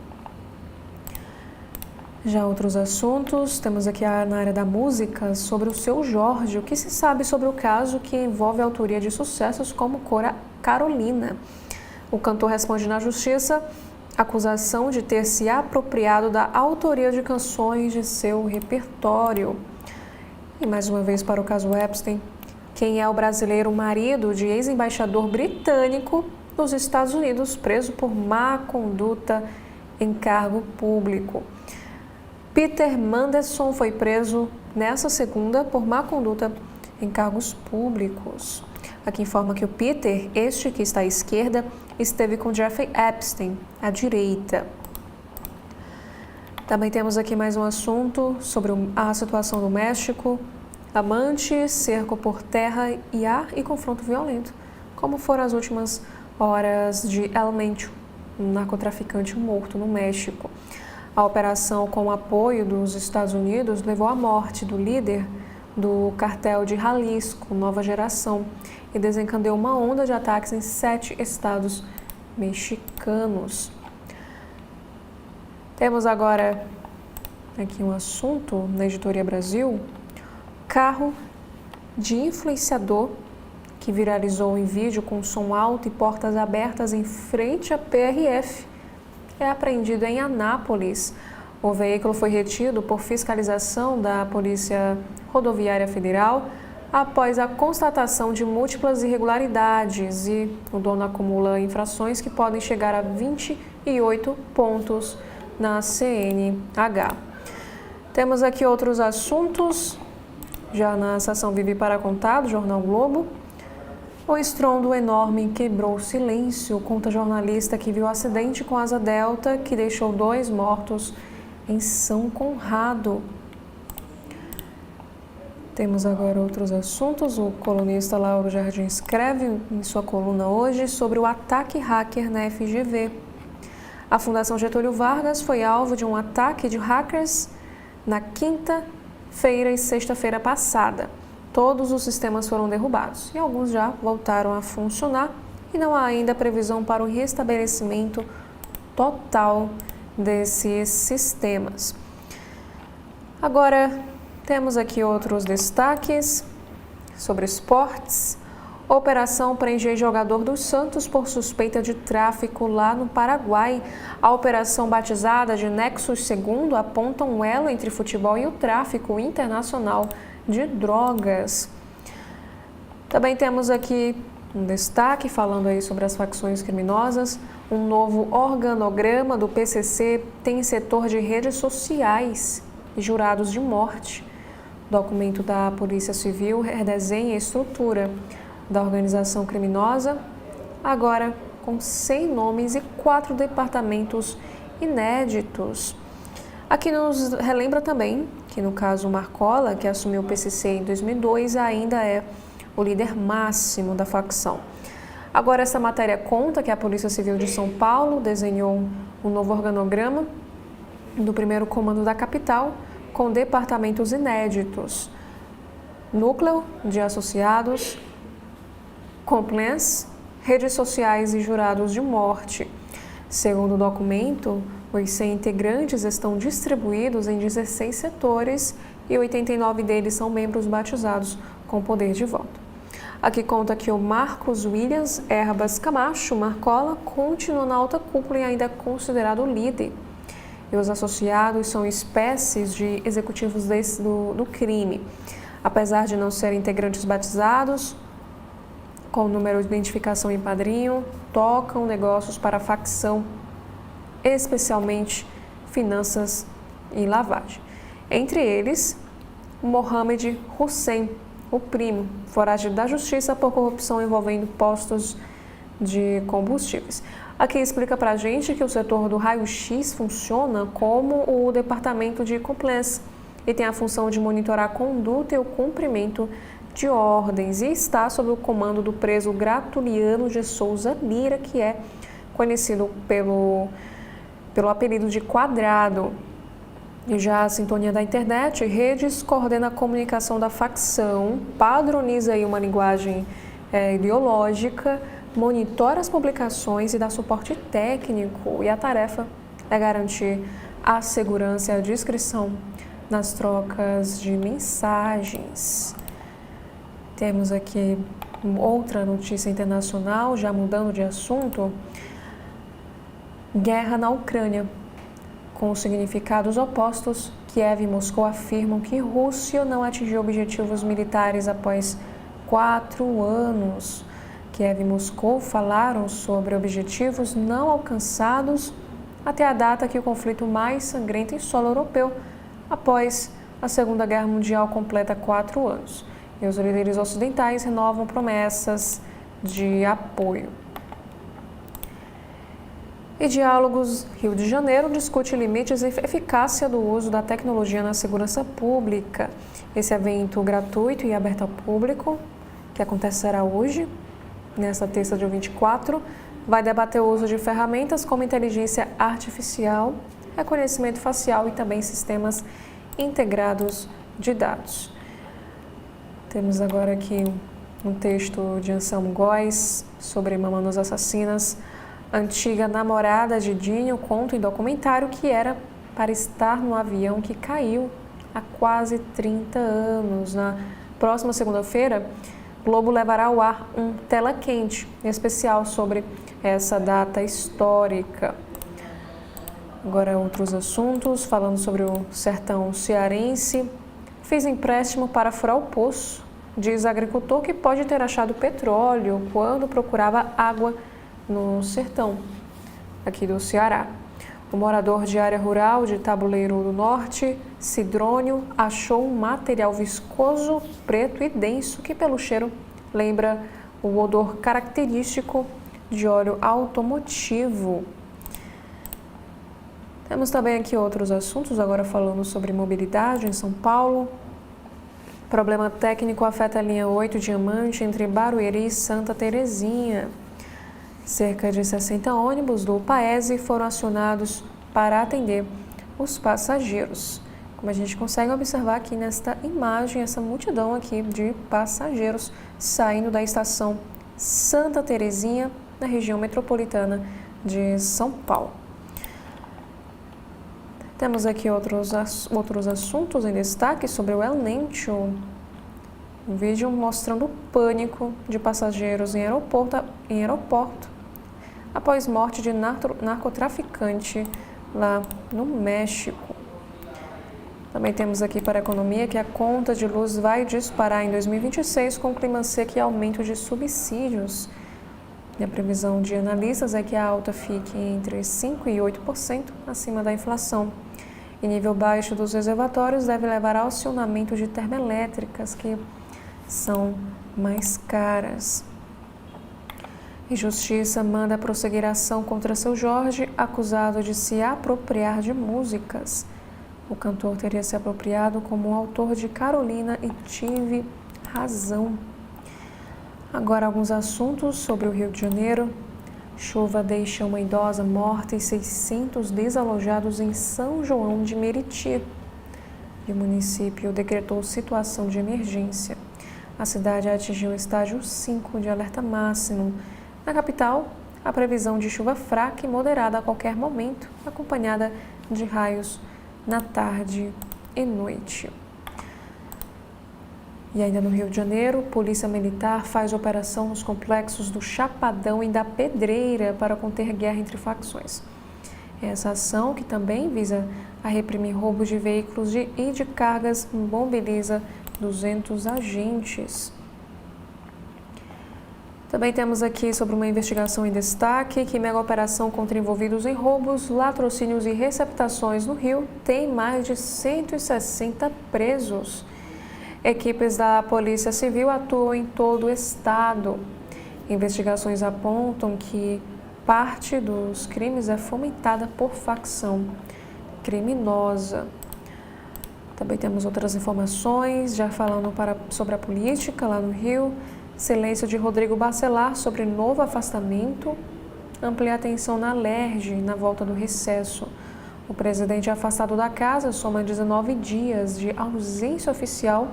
Já outros assuntos, temos aqui na área da música sobre o Seu Jorge. O que se sabe sobre o caso que envolve a autoria de sucessos como Carolina? O cantor responde na justiça acusação de ter se apropriado da autoria de canções de seu repertório. E mais uma vez para o caso Epstein, quem é o brasileiro marido de ex-embaixador britânico nos Estados Unidos preso por má conduta em cargo público? Peter Mandelson foi preso nesta segunda por má conduta em cargos públicos. Aqui informa que o Peter, este que está à esquerda, esteve com Jeffrey Epstein, à direita. Também temos aqui mais um assunto sobre a situação do México. Amante, cerco por terra e ar e confronto violento, como foram as últimas horas de El Mencho, um narcotraficante morto no México. A operação com o apoio dos Estados Unidos levou à morte do líder do cartel de Jalisco, Nova Geração, e desencadeou uma onda de ataques em 7 estados mexicanos. Temos agora aqui um assunto na Editoria Brasil. Carro de influenciador que viralizou em vídeo com som alto e portas abertas em frente à PRF é apreendido em Anápolis. O veículo foi retido por fiscalização da Polícia Rodoviária Federal após a constatação de múltiplas irregularidades e o dono acumula infrações que podem chegar a 28 pontos na CNH. Temos aqui outros assuntos, já na seção Vive para Contar, do Jornal Globo. O estrondo enorme quebrou o silêncio, conta jornalista que viu o acidente com asa delta que deixou 2 mortos em São Conrado. Temos agora outros assuntos. O colunista Lauro Jardim escreve em sua coluna hoje sobre o ataque hacker na FGV. A Fundação Getúlio Vargas foi alvo de um ataque de hackers na quinta-feira e sexta-feira passada. Todos os sistemas foram derrubados e alguns já voltaram a funcionar e não há ainda previsão para o restabelecimento total desses sistemas. Agora, temos aqui outros destaques sobre esportes. Operação prende jogador do Santos por suspeita de tráfico lá no Paraguai. A operação batizada de Nexus II aponta um elo entre futebol e o tráfico internacional de drogas. Também temos aqui um destaque falando aí sobre as facções criminosas. Um novo organograma do PCC tem setor de redes sociais e jurados de morte. Documento da Polícia Civil redesenha a estrutura da organização criminosa, agora com 100 nomes e 4 departamentos inéditos. Aqui nos relembra também que no caso Marcola, que assumiu o PCC em 2002, ainda é o líder máximo da facção. Agora essa matéria conta que a Polícia Civil de São Paulo desenhou um novo organograma do primeiro comando da capital com departamentos inéditos: núcleo de associados, compliance, redes sociais e jurados de morte. Segundo o documento, os 100 integrantes estão distribuídos em 16 setores e 89 deles são membros batizados com poder de voto. Aqui conta que o Marcos Williams Erbas Camacho Marcola continua na alta cúpula e ainda é considerado líder. E os associados são espécies de executivos do crime. Apesar de não serem integrantes batizados, com o número de identificação em padrinho, tocam negócios para a facção, especialmente finanças e lavagem. Entre eles, Mohamed Hussein, o primo, foragido da justiça por corrupção envolvendo postos de combustíveis. Aqui explica pra gente que o setor do raio-x funciona como o departamento de compliance e tem a função de monitorar a conduta e o cumprimento de ordens e está sob o comando do preso Gratuliano de Souza Lira, que é conhecido pelo apelido de Quadrado. E já a sintonia da internet, redes, coordena a comunicação da facção, padroniza aí uma linguagem ideológica, monitora as publicações e dá suporte técnico, e a tarefa é garantir a segurança e a discrição nas trocas de mensagens. Temos aqui outra notícia internacional, já mudando de assunto. Guerra na Ucrânia. Com significados opostos, Kiev e Moscou afirmam que Rússia não atingiu objetivos militares após 4 anos. Kiev e Moscou falaram sobre objetivos não alcançados até a data que o conflito mais sangrento em solo europeu, após a Segunda Guerra Mundial, completa 4 anos. E os líderes ocidentais renovam promessas de apoio. E Diálogos Rio de Janeiro discute limites e eficácia do uso da tecnologia na segurança pública. Esse evento gratuito e aberto ao público, que acontecerá hoje, nesta terça, dia 24, vai debater o uso de ferramentas como inteligência artificial, reconhecimento facial e também sistemas integrados de dados. Temos agora aqui um texto de Anselmo Góes sobre Mamonas Assassinas. Antiga namorada de Dinho conta em documentário que era para estar no avião que caiu há quase 30 anos. Na próxima segunda-feira, Globo levará ao ar um Tela Quente especial sobre essa data histórica. Agora outros assuntos, falando sobre o sertão cearense. Fiz empréstimo para furar o poço, diz agricultor que pode ter achado petróleo quando procurava água no sertão, aqui do Ceará. O morador de área rural de Tabuleiro do Norte, Cidrônio, achou um material viscoso, preto e denso que pelo cheiro lembra o odor característico de óleo automotivo. Temos também aqui outros assuntos, agora falando sobre mobilidade em São Paulo. Problema técnico afeta a linha 8 Diamante entre Barueri e Santa Terezinha. Cerca de 60 ônibus do Paese foram acionados para atender os passageiros. Como a gente consegue observar aqui nesta imagem, essa multidão aqui de passageiros saindo da estação Santa Terezinha, na região metropolitana de São Paulo. Temos aqui outros assuntos em destaque sobre o El Niño. Um vídeo mostrando o pânico de passageiros em aeroporto após morte de narcotraficante lá no México. Também temos aqui para a economia que a conta de luz vai disparar em 2026 com clima seco e aumento de subsídios. E a previsão de analistas é que a alta fique entre 5% e 8% acima da inflação. E nível baixo dos reservatórios deve levar ao acionamento de termoelétricas, que são mais caras. E Justiça manda prosseguir a ação contra Seu Jorge, acusado de se apropriar de músicas. O cantor teria se apropriado como autor de Carolina e Tive Razão. Agora alguns assuntos sobre o Rio de Janeiro. Chuva deixa uma idosa morta e 600 desalojados em São João de Meriti. E o município decretou situação de emergência. A cidade atingiu o estágio 5 de alerta máximo. Na capital, a previsão de chuva fraca e moderada a qualquer momento, acompanhada de raios na tarde e noite. E ainda no Rio de Janeiro, Polícia Militar faz operação nos complexos do Chapadão e da Pedreira para conter guerra entre facções. Essa ação, que também visa a reprimir roubos de veículos e de cargas, mobiliza 200 agentes. Também temos aqui sobre uma investigação em destaque que mega operação contra envolvidos em roubos, latrocínios e receptações no Rio tem mais de 160 presos. Equipes da Polícia Civil atuam em todo o estado. Investigações apontam que parte dos crimes é fomentada por facção criminosa. Também temos outras informações, já falando sobre a política lá no Rio. Silêncio de Rodrigo Bacelar sobre novo afastamento. Amplia atenção na LERJ na volta do recesso. O presidente afastado da casa soma 19 dias de ausência oficial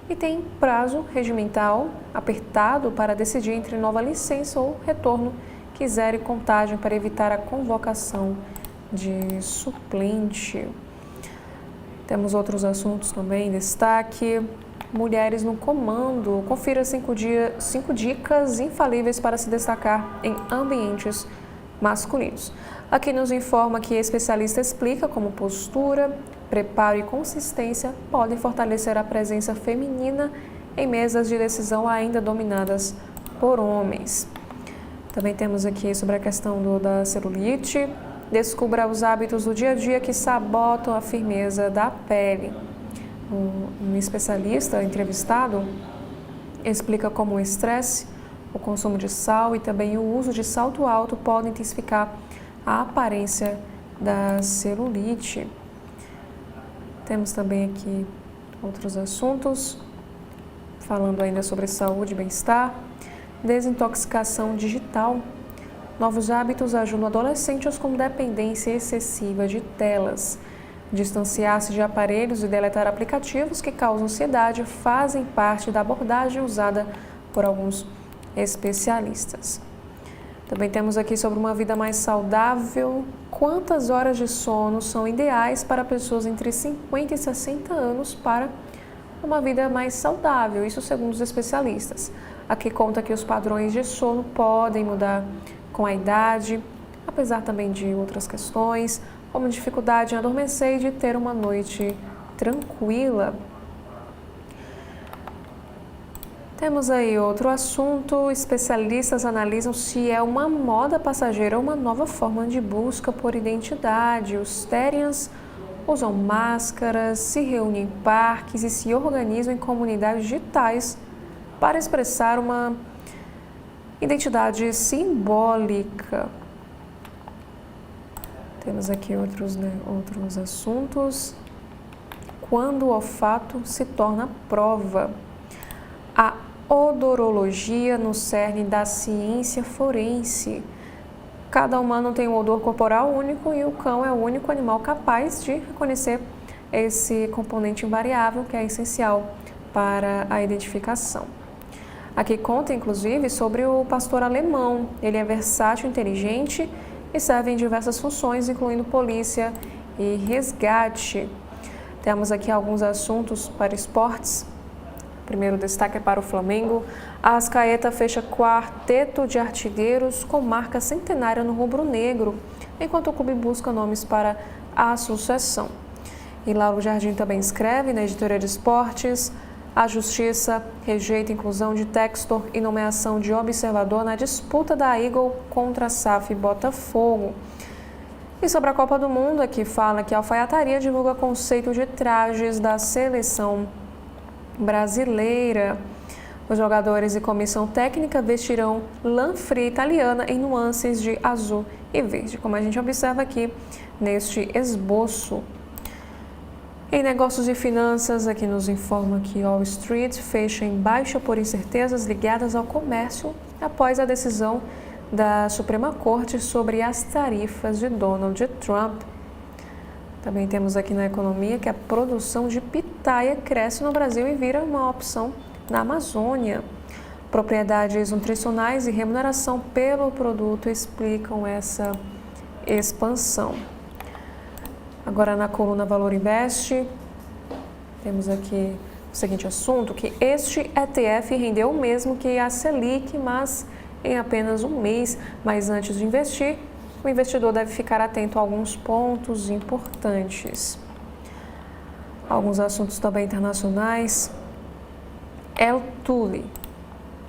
e tem prazo regimental apertado para decidir entre nova licença ou retorno que zere contagem para evitar a convocação de suplente. Temos outros assuntos também em destaque. Mulheres no comando. Confira 5 dicas infalíveis para se destacar em ambientes masculinos. Aqui nos informa que especialista explica como postura, preparo e consistência podem fortalecer a presença feminina em mesas de decisão ainda dominadas por homens. Também temos aqui sobre a questão da celulite. Descubra os hábitos do dia a dia que sabotam a firmeza da pele. Um especialista entrevistado explica como o estresse, o consumo de sal e também o uso de salto alto podem intensificar a aparência da celulite. Temos também aqui outros assuntos, falando ainda sobre saúde e bem-estar. Desintoxicação digital. Novos hábitos ajudam adolescentes com dependência excessiva de telas. Distanciar-se de aparelhos e deletar aplicativos que causam ansiedade fazem parte da abordagem usada por alguns especialistas. Também temos aqui sobre uma vida mais saudável. Quantas horas de sono são ideais para pessoas entre 50 e 60 anos para uma vida mais saudável? Isso segundo os especialistas. Aqui conta que os padrões de sono podem mudar com a idade, apesar também de outras questões, como dificuldade em adormecer e de ter uma noite tranquila. Temos aí outro assunto, especialistas analisam se é uma moda passageira ou uma nova forma de busca por identidade. Os Terians usam máscaras, se reúnem em parques e se organizam em comunidades digitais para expressar uma identidade simbólica. Temos aqui outros assuntos. Quando o olfato se torna prova. A odorologia no cerne da ciência forense. Cada humano tem um odor corporal único e o cão é o único animal capaz de reconhecer esse componente invariável que é essencial para a identificação. Aqui conta, inclusive, sobre o pastor alemão. Ele é versátil, inteligente e serve em diversas funções, incluindo polícia e resgate. Temos aqui alguns assuntos para esportes. O primeiro destaque é para o Flamengo. A Arrascaeta fecha quarteto de artilheiros com marca centenária no rubro-negro, enquanto o clube busca nomes para a sucessão. E Lauro Jardim também escreve na editoria de esportes: a Justiça rejeita a inclusão de Textor e nomeação de observador na disputa da Eagle contra a SAF Botafogo. E sobre a Copa do Mundo, aqui fala que a alfaiataria divulga conceito de trajes da seleção brasileira. Os jogadores e comissão técnica vestirão lã fria italiana em nuances de azul e verde, como a gente observa aqui neste esboço. Em negócios e finanças, aqui nos informa que Wall Street fecha em baixa por incertezas ligadas ao comércio após a decisão da Suprema Corte sobre as tarifas de Donald Trump. Também temos aqui na economia que a produção de pitaia cresce no Brasil e vira uma opção na Amazônia. Propriedades nutricionais e remuneração pelo produto explicam essa expansão. Agora na coluna Valor Invest, temos aqui o seguinte assunto, que este ETF rendeu o mesmo que a Selic, mas em apenas um mês. Mas antes de investir, o investidor deve ficar atento a alguns pontos importantes. Alguns assuntos também internacionais. El Tully.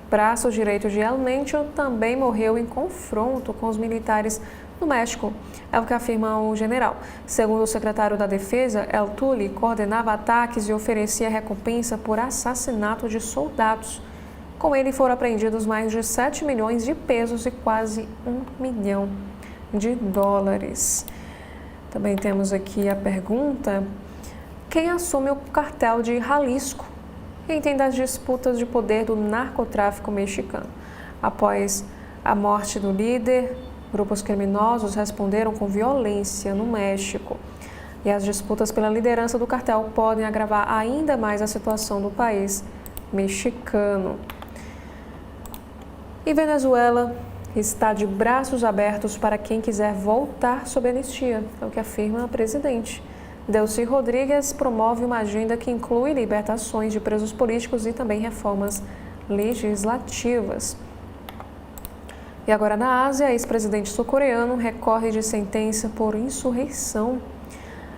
braço direito de El Mencho também morreu em confronto com os militares no México, é o que afirma o general. Segundo o secretário da Defesa, El Tully coordenava ataques e oferecia recompensa por assassinato de soldados. Com ele foram apreendidos mais de 7 milhões de pesos e quase 1 milhão de dólares. Também temos aqui a pergunta: quem assume o cartel de Jalisco e entende as disputas de poder do narcotráfico mexicano? Após a morte do líder, grupos criminosos responderam com violência no México. E as disputas pela liderança do cartel podem agravar ainda mais a situação do país mexicano. E Venezuela está de braços abertos para quem quiser voltar sob anistia, é o que afirma a presidente. Delcy Rodrigues promove uma agenda que inclui libertações de presos políticos e também reformas legislativas. E agora na Ásia, ex-presidente sul-coreano recorre de sentença por insurreição.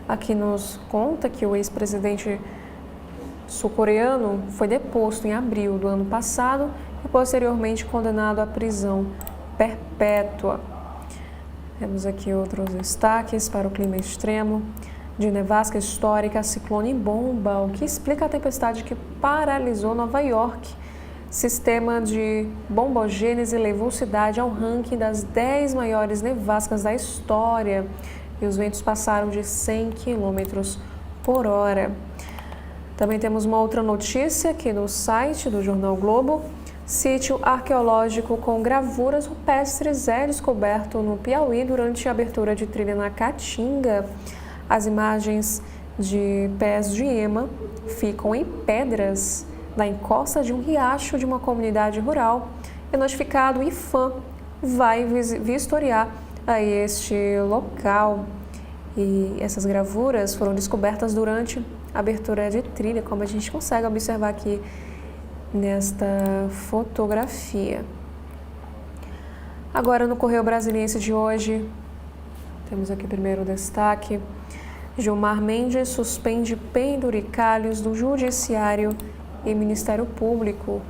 Aqui nos conta que o ex-presidente sul-coreano foi deposto em abril do ano passado e posteriormente condenado à prisão perpétua. Temos aqui outros destaques para o clima extremo. De nevasca histórica a ciclone bomba, o que explica a tempestade que paralisou Nova York. Sistema de bombogênese levou cidade ao ranking das 10 maiores nevascas da história e os ventos passaram de 100 km por hora. Também temos uma outra notícia aqui no site do Jornal Globo. Sítio arqueológico com gravuras rupestres é descoberto no Piauí durante a abertura de trilha na Caatinga. As imagens de pés de ema ficam em pedras na encosta de um riacho de uma comunidade rural. E notificado, o IFAM vai vistoriar a este local. E essas gravuras foram descobertas durante a abertura de trilha, como a gente consegue observar aqui nesta fotografia. Agora no Correio Brasiliense de hoje, temos aqui primeiro o destaque: Gilmar Mendes suspende penduricalhos do Judiciário e Ministério Público.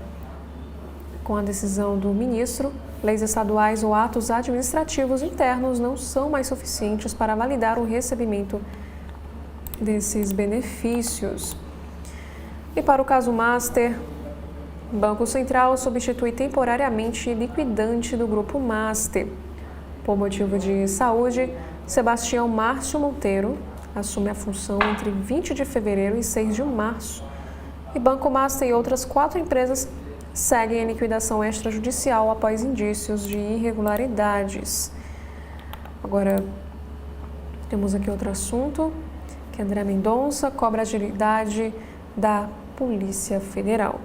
Com a decisão do ministro, leis estaduais ou atos administrativos internos não são mais suficientes para validar o recebimento desses benefícios. E para o caso Master, Banco Central substitui temporariamente liquidante do Grupo Master. Por motivo de saúde, Sebastião Márcio Monteiro assume a função entre 20 de fevereiro e 6 de março. E Banco Master e outras 4 empresas seguem em liquidação extrajudicial após indícios de irregularidades. Agora, temos aqui outro assunto, que André Mendonça cobra agilidade da Polícia Federal.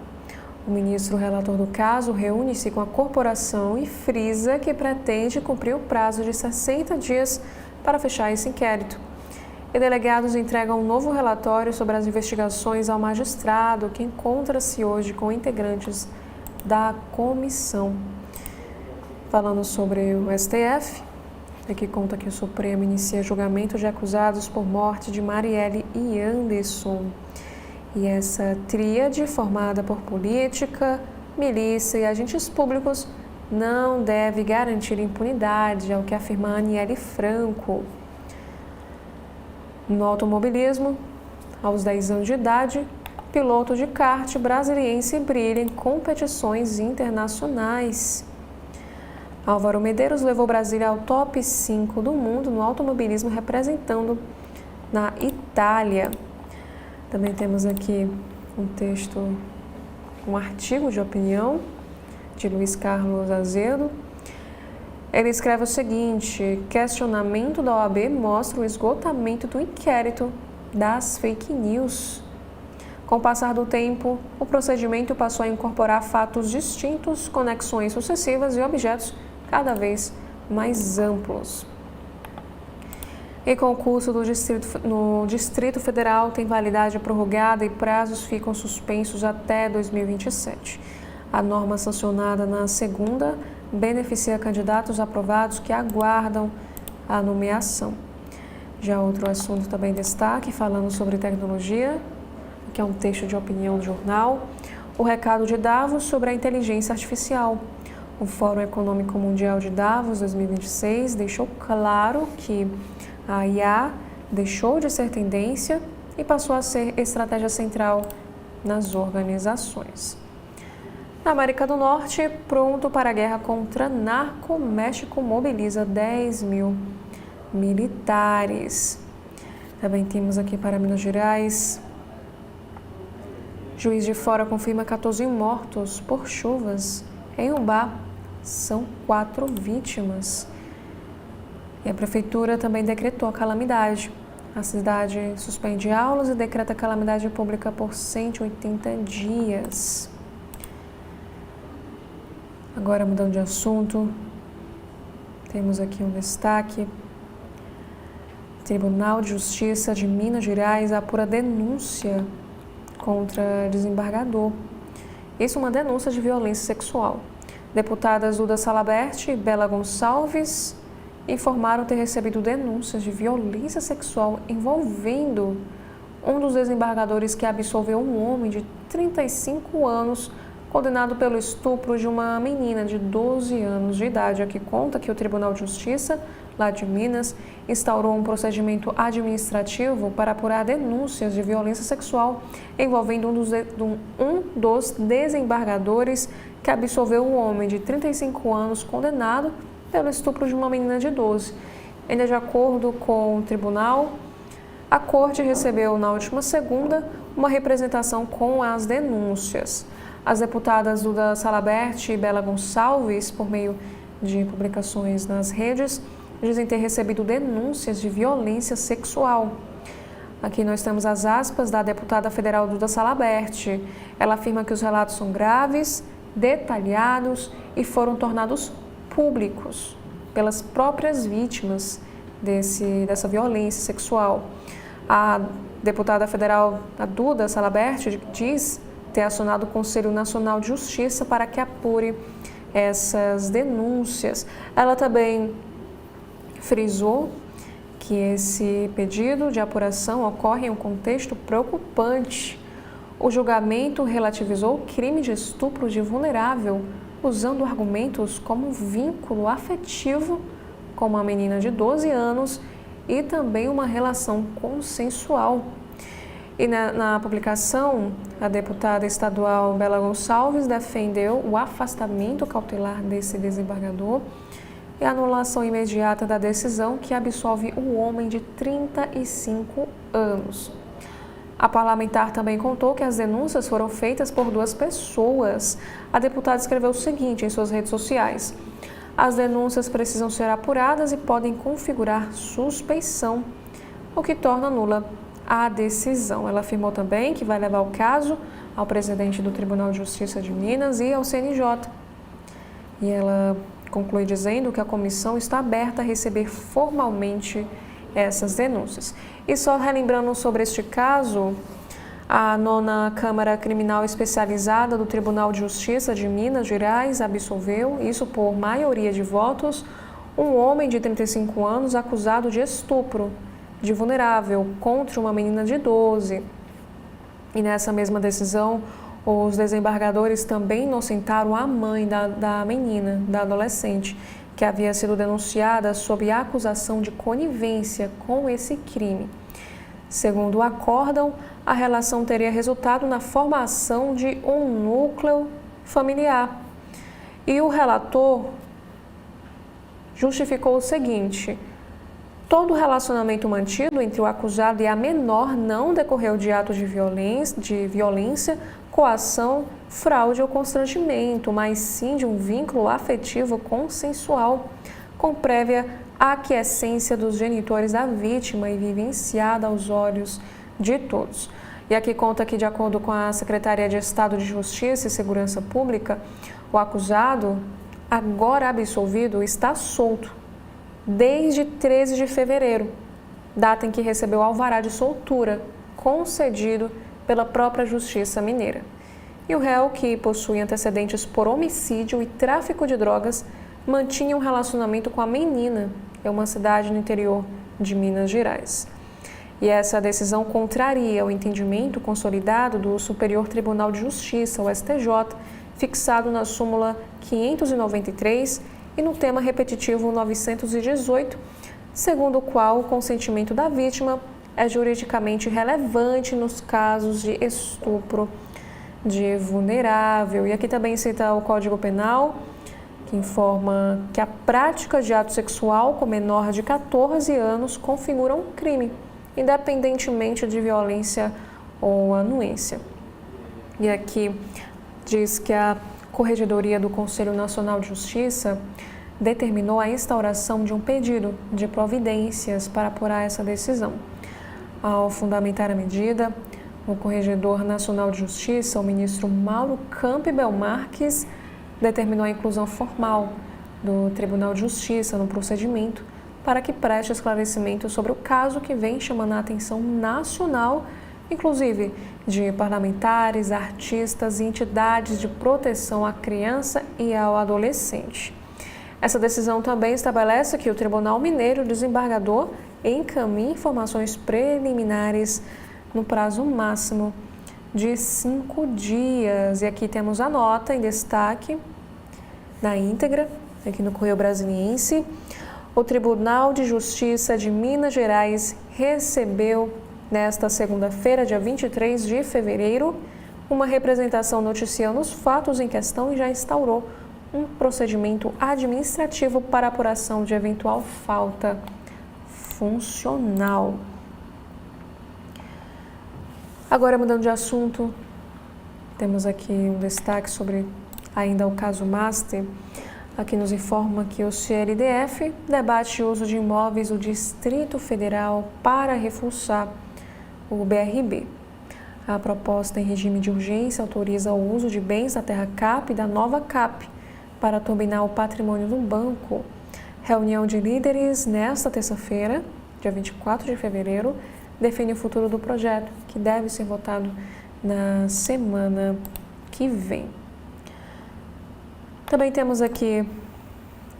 O ministro relator do caso reúne-se com a corporação e frisa que pretende cumprir o prazo de 60 dias para fechar esse inquérito. E delegados entregam um novo relatório sobre as investigações ao magistrado, que encontra-se hoje com integrantes da comissão. Falando sobre o STF, aqui conta que o Supremo inicia julgamento de acusados por morte de Marielle e Anderson. E essa tríade, formada por política, milícia e agentes públicos, não deve garantir impunidade, é o que afirma Aniele Franco. No automobilismo, aos 10 anos de idade, piloto de kart brasiliense brilha em competições internacionais. Álvaro Medeiros levou Brasília ao top 5 do mundo no automobilismo, representando na Itália. Também temos aqui um texto, um artigo de opinião de Luiz Carlos Azedo. Ele escreve o seguinte: questionamento da OAB mostra o esgotamento do inquérito das fake news. Com o passar do tempo, o procedimento passou a incorporar fatos distintos, conexões sucessivas e objetos cada vez mais amplos. E concurso no Distrito Federal tem validade prorrogada e prazos ficam suspensos até 2027. A norma sancionada na segunda beneficia candidatos aprovados que aguardam a nomeação. Já outro assunto também destaque, falando sobre tecnologia, que é um texto de opinião do jornal. o recado de Davos sobre a inteligência artificial. O Fórum Econômico Mundial de Davos 2026 deixou claro que a IA deixou de ser tendência e passou a ser estratégia central nas organizações. Na América do Norte, pronto para a guerra contra narco, México mobiliza 10 mil militares. Também temos aqui para Minas Gerais. Juiz de Fora confirma 14 mortos por chuvas. Em Umbá, são 4 vítimas. E a prefeitura também decretou a calamidade. A cidade suspende aulas e decreta calamidade pública por 180 dias. Agora, mudando de assunto, temos aqui um destaque. Tribunal de Justiça de Minas Gerais apura denúncia contra desembargador. Isso é uma denúncia de violência sexual. Deputadas Duda Salabert e Bela Gonçalves informaram ter recebido denúncias de violência sexual envolvendo um dos desembargadores que absolveu um homem de 35 anos condenado pelo estupro de uma menina de 12 anos de idade. Aqui conta que o Tribunal de Justiça, lá de Minas, instaurou um procedimento administrativo para apurar denúncias de violência sexual envolvendo um dos desembargadores que absolveu um homem de 35 anos condenado pelo estupro de uma menina de 12. Ainda de acordo com o tribunal, a corte recebeu na última segunda uma representação com as denúncias. As deputadas Duda Salabert e Bela Gonçalves, por meio de publicações nas redes, dizem ter recebido denúncias de violência sexual. Aqui nós temos as aspas da deputada federal Duda Salabert. Ela afirma que os relatos são graves, detalhados e foram tornados públicos pelas próprias vítimas dessa violência sexual. A deputada federal a Duda Salabert diz ter acionado o Conselho Nacional de Justiça para que apure essas denúncias. Ela também frisou que esse pedido de apuração ocorre em um contexto preocupante. O julgamento relativizou o crime de estupro de vulnerável, usando argumentos como vínculo afetivo com uma menina de 12 anos e também uma relação consensual. E na publicação, a deputada estadual Bela Gonçalves defendeu o afastamento cautelar desse desembargador e a anulação imediata da decisão que absolve o homem de 35 anos. A parlamentar também contou que as denúncias foram feitas por 2 pessoas. A deputada escreveu o seguinte em suas redes sociais: as denúncias precisam ser apuradas e podem configurar suspeição, o que torna nula a decisão. Ela afirmou também que vai levar o caso ao presidente do Tribunal de Justiça de Minas e ao CNJ. E ela conclui dizendo que a comissão está aberta a receber formalmente essas denúncias. E só relembrando sobre este caso, a 9ª Câmara Criminal Especializada do Tribunal de Justiça de Minas Gerais absolveu, isso por maioria de votos, um homem de 35 anos acusado de estupro de vulnerável contra uma menina de 12. E nessa mesma decisão, os desembargadores também inocentaram a mãe da menina, da adolescente, que havia sido denunciada sob a acusação de conivência com esse crime. Segundo o acórdão, a relação teria resultado na formação de um núcleo familiar. E o relator justificou o seguinte: todo relacionamento mantido entre o acusado e a menor não decorreu de ato de violência, coação, fraude ou constrangimento, mas sim de um vínculo afetivo consensual, com prévia aquiescência dos genitores da vítima e vivenciada aos olhos de todos. E aqui conta que, de acordo com a Secretaria de Estado de Justiça e Segurança Pública, o acusado, agora absolvido, está solto desde 13 de fevereiro, data em que recebeu o alvará de soltura, concedido pela própria Justiça Mineira. E o réu, que possui antecedentes por homicídio e tráfico de drogas, mantinha um relacionamento com a menina em uma cidade no interior de Minas Gerais. E essa decisão contraria o entendimento consolidado do Superior Tribunal de Justiça, o STJ, fixado na súmula 593 e no tema repetitivo 918, segundo o qual o consentimento da vítima é juridicamente relevante nos casos de estupro de vulnerável. E aqui também cita o Código Penal, que informa que a prática de ato sexual com menor de 14 anos configura um crime, independentemente de violência ou anuência. E aqui diz que a Corregedoria do Conselho Nacional de Justiça determinou a instauração de um pedido de providências para apurar essa decisão. Ao fundamentar a medida, o Corregedor Nacional de Justiça, o ministro Mauro Campbell Marques, determinou a inclusão formal do Tribunal de Justiça no procedimento para que preste esclarecimento sobre o caso que vem chamando a atenção nacional, inclusive de parlamentares, artistas e entidades de proteção à criança e ao adolescente. Essa decisão também estabelece que o Tribunal Mineiro, o desembargador, encaminhe informações preliminares no prazo máximo de 5 dias. E aqui temos a nota em destaque, na íntegra, aqui no Correio Brasiliense. O Tribunal de Justiça de Minas Gerais recebeu, nesta segunda-feira, dia 23 de fevereiro, uma representação noticiando os fatos em questão e já instaurou um procedimento administrativo para apuração de eventual falta funcional. Agora, mudando de assunto, temos aqui um destaque sobre ainda o caso Master. Aqui nos informa que o CLDF debate o uso de imóveis do Distrito Federal para reforçar o BRB. A proposta em regime de urgência autoriza o uso de bens da Terra Cap e da Nova Cap para turbinar o patrimônio do banco. Reunião de líderes nesta terça-feira, dia 24 de fevereiro, define o futuro do projeto, que deve ser votado na semana que vem. Também temos aqui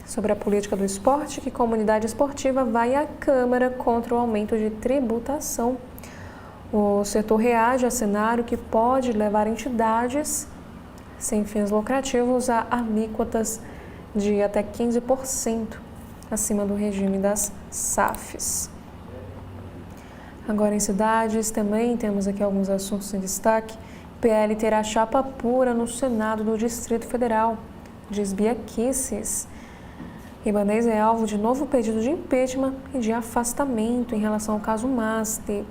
sobre a política do esporte, que a comunidade esportiva vai à Câmara contra o aumento de tributação. O setor reage a cenário que pode levar entidades sem fins lucrativos a alíquotas de até 15% acima do regime das SAFs. Agora em cidades também temos aqui alguns assuntos em destaque. PL terá chapa pura no Senado do Distrito Federal, diz Bia Kicis. Ibanez é alvo de novo pedido de impeachment e de afastamento em relação ao caso Master.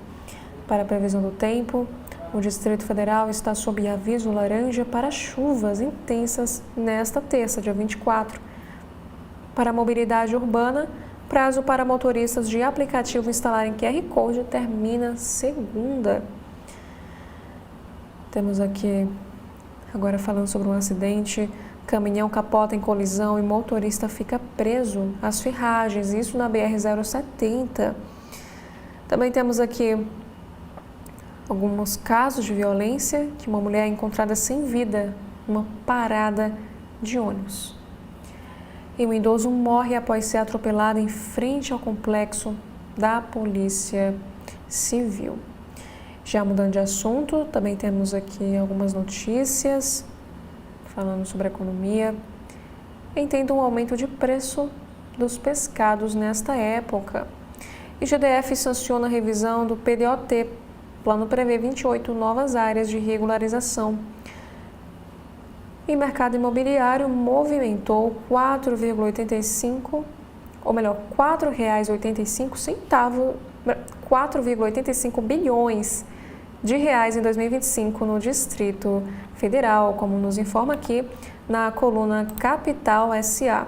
Para a previsão do tempo, o Distrito Federal está sob aviso laranja para chuvas intensas nesta terça, dia 24. Para a mobilidade urbana, prazo para motoristas de aplicativo instalarem QR Code termina segunda. Temos aqui, agora falando sobre um acidente, caminhão capota em colisão e motorista fica preso às ferragens, isso na BR-070. Também temos aqui alguns casos de violência, que uma mulher é encontrada sem vida numa parada de ônibus. E um idoso morre após ser atropelado em frente ao complexo da Polícia Civil. Já mudando de assunto, também temos aqui algumas notícias falando sobre a economia. Entenda um aumento de preço dos pescados nesta época. E GDF sanciona a revisão do PDOT. O plano prevê 28 novas áreas de regularização. E mercado imobiliário movimentou R$ 4,85 bilhões de reais em 2025 no Distrito Federal, como nos informa aqui na coluna Capital SA.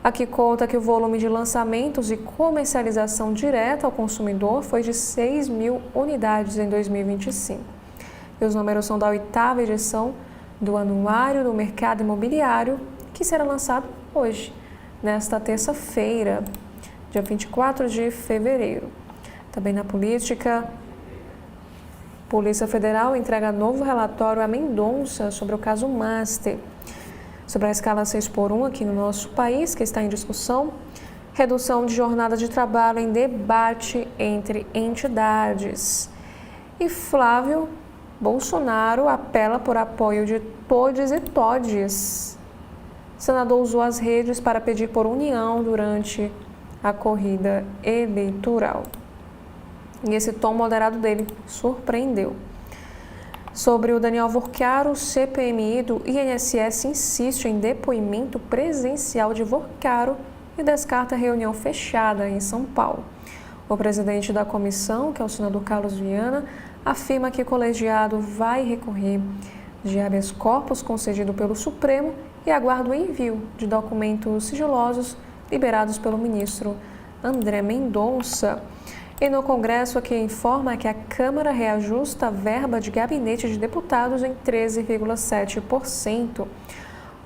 Aqui conta que o volume de lançamentos e comercialização direta ao consumidor foi de 6 mil unidades em 2025. E os números são da 8ª edição do Anuário do Mercado Imobiliário, que será lançado hoje, nesta terça-feira, dia 24 de fevereiro. Também na política, Polícia Federal entrega novo relatório a Mendonça sobre o caso Master. Sobre a escala 6x1 aqui no nosso país, que está em discussão, Redução de jornada de trabalho em debate entre entidades. E Flávio Bolsonaro apela por apoio de todes e todes. O senador usou as redes para pedir por união durante a corrida eleitoral. E esse tom moderado dele surpreendeu. Sobre o Daniel Vorcaro, o CPMI do INSS insiste em depoimento presencial de Vorcaro e descarta reunião fechada em São Paulo. O presidente da comissão, que é o senador Carlos Viana, afirma que o colegiado vai recorrer de habeas corpus concedido pelo Supremo e aguarda o envio de documentos sigilosos liberados pelo ministro André Mendonça. E no Congresso, aqui informa que a Câmara reajusta a verba de gabinete de deputados em 13,7%.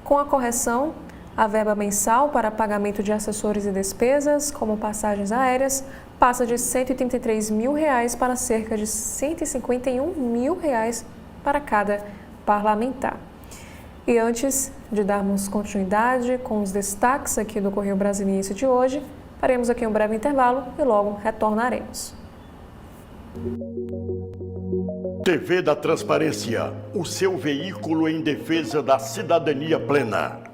Com a correção, a verba mensal para pagamento de assessores e despesas, como passagens aéreas, passa de R$ 133 mil para cerca de R$ 151 mil para cada parlamentar. E antes de darmos continuidade com os destaques aqui do Correio Brasiliense de hoje, faremos aqui um breve intervalo e logo retornaremos. TV da Transparência, o seu veículo em defesa da cidadania plena.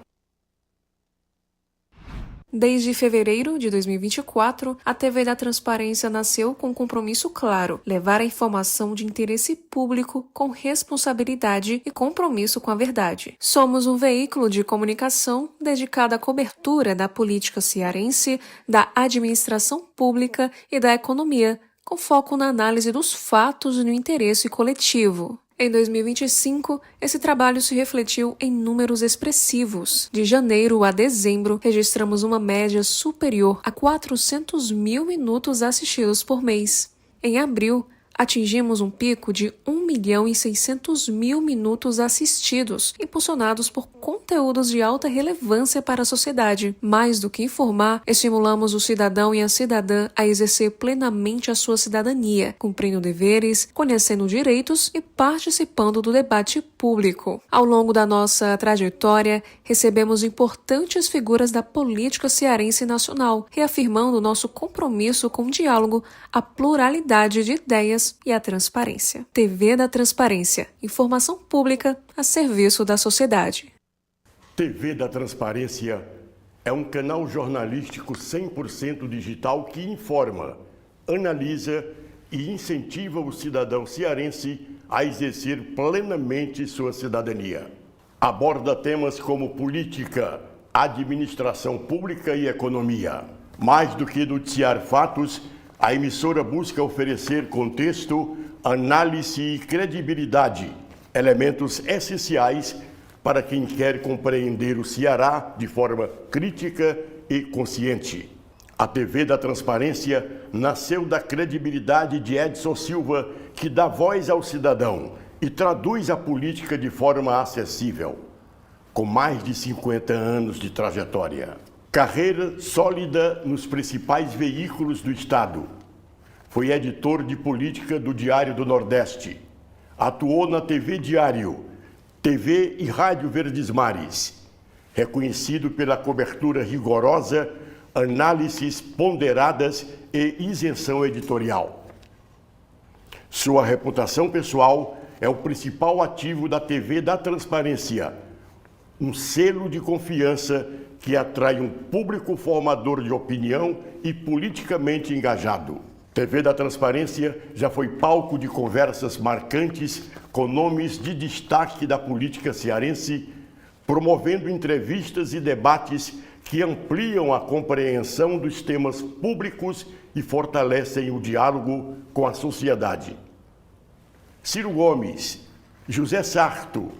Desde fevereiro de 2024, a TV da Transparência nasceu com um compromisso claro: levar a informação de interesse público com responsabilidade e compromisso com a verdade. Somos um veículo de comunicação dedicado à cobertura da política cearense, da administração pública e da economia, com foco na análise dos fatos e no interesse coletivo. Em 2025, esse trabalho se refletiu em números expressivos. De janeiro a dezembro, registramos uma média superior a 400 mil minutos assistidos por mês. Em abril, atingimos um pico de 1.600.000 minutos assistidos, impulsionados por conteúdos de alta relevância para a sociedade. Mais do que informar, estimulamos o cidadão e a cidadã a exercer plenamente a sua cidadania, cumprindo deveres, conhecendo direitos e participando do debate público. Ao longo da nossa trajetória, recebemos importantes figuras da política cearense e nacional, reafirmando nosso compromisso com o diálogo, a pluralidade de ideias e a transparência. TV da Transparência, informação pública a serviço da sociedade. TV da Transparência é um canal jornalístico 100% digital que informa, analisa e incentiva o cidadão cearense a exercer plenamente sua cidadania. Aborda temas como política, administração pública e economia. Mais do que noticiar fatos, a emissora busca oferecer contexto, análise e credibilidade, elementos essenciais para quem quer compreender o Ceará de forma crítica e consciente. A TV da Transparência nasceu da credibilidade de Edson Silva, que dá voz ao cidadão e traduz a política de forma acessível. Com mais de 50 anos de trajetória. Carreira sólida nos principais veículos do Estado. Foi editor de política do Diário do Nordeste. Atuou na TV Diário, TV e Rádio Verdes Mares. Reconhecido pela cobertura rigorosa, análises ponderadas e isenção editorial. Sua reputação pessoal é o principal ativo da TV da Transparência, um selo de confiança que atrai um público formador de opinião e politicamente engajado. TV da Transparência já foi palco de conversas marcantes com nomes de destaque da política cearense, promovendo entrevistas e debates que ampliam a compreensão dos temas públicos e fortalecem o diálogo com a sociedade. Ciro Gomes, José Sarto,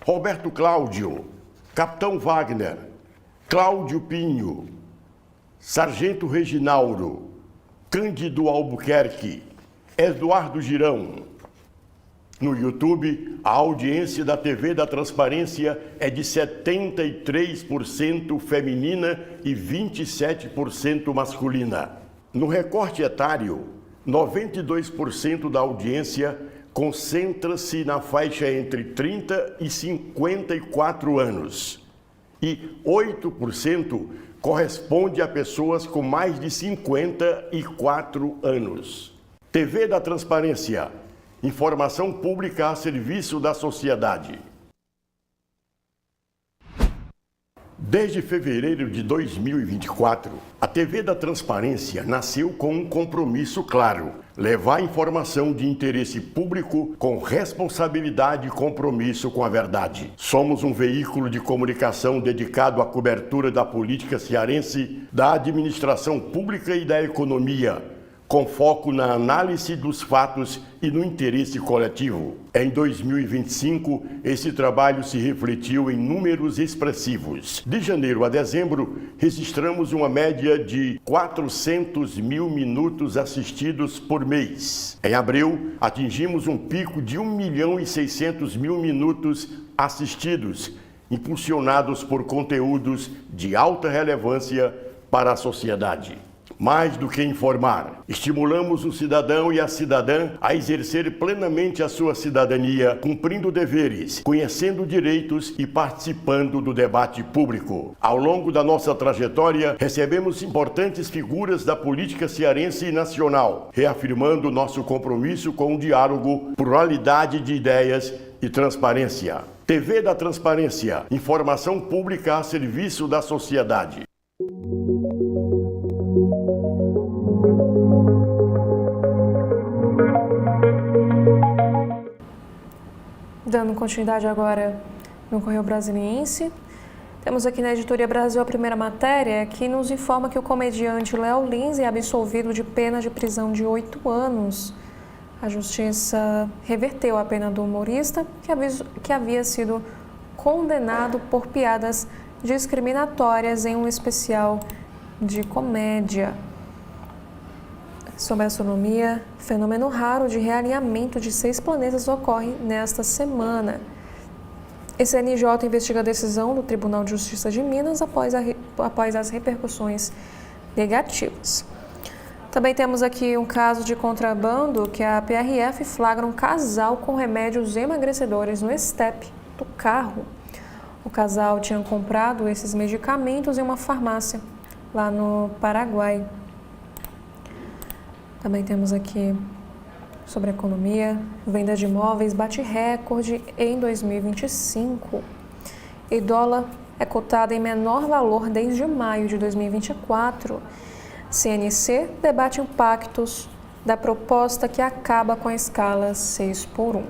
Roberto Cláudio, Capitão Wagner, Cláudio Pinho, Sargento Reginaldo, Cândido Albuquerque, Eduardo Girão. No YouTube, a audiência da TV da Transparência é de 73% feminina e 27% masculina. No recorte etário, 92% da audiência concentra-se na faixa entre 30 e 54 anos. e 8% corresponde a pessoas com mais de 54 anos. TV da Transparência. Informação pública a serviço da sociedade. Desde fevereiro de 2024, a TV da Transparência nasceu com um compromisso claro: levar informação de interesse público com responsabilidade e compromisso com a verdade. Somos um veículo de comunicação dedicado à cobertura da política cearense, da administração pública e da economia, com foco na análise dos fatos e no interesse coletivo. Em 2025, esse trabalho se refletiu em números expressivos. De janeiro a dezembro, registramos uma média de 400 mil minutos assistidos por mês. Em abril, atingimos um pico de 1.600.000 minutos assistidos, impulsionados por conteúdos de alta relevância para a sociedade. Mais do que informar, estimulamos o cidadão e a cidadã a exercer plenamente a sua cidadania, cumprindo deveres, conhecendo direitos e participando do debate público. Ao longo da nossa trajetória, recebemos importantes figuras da política cearense e nacional, reafirmando nosso compromisso com o diálogo, pluralidade de ideias e transparência. TV da Transparência, informação pública a serviço da sociedade. Dando continuidade agora no Correio Brasiliense, temos aqui na Editoria Brasil a primeira matéria que nos informa que o comediante Léo Lins é absolvido de pena de prisão de 8 anos. A Justiça reverteu a pena do humorista, que havia sido condenado por piadas discriminatórias em um especial de comédia. Sobre a astronomia, fenômeno raro de realinhamento de 6 planetas ocorre nesta semana. A CNJ investiga a decisão do Tribunal de Justiça de Minas após as repercussões negativas. Também temos aqui um caso de contrabando que a PRF flagra um casal com remédios emagrecedores no estepe do carro. O casal tinha comprado esses medicamentos em uma farmácia lá no Paraguai. Também temos aqui sobre a economia, venda de imóveis bate recorde em 2025. E dólar é cotado em menor valor desde maio de 2024. CNC debate impactos da proposta que acaba com a escala 6x1.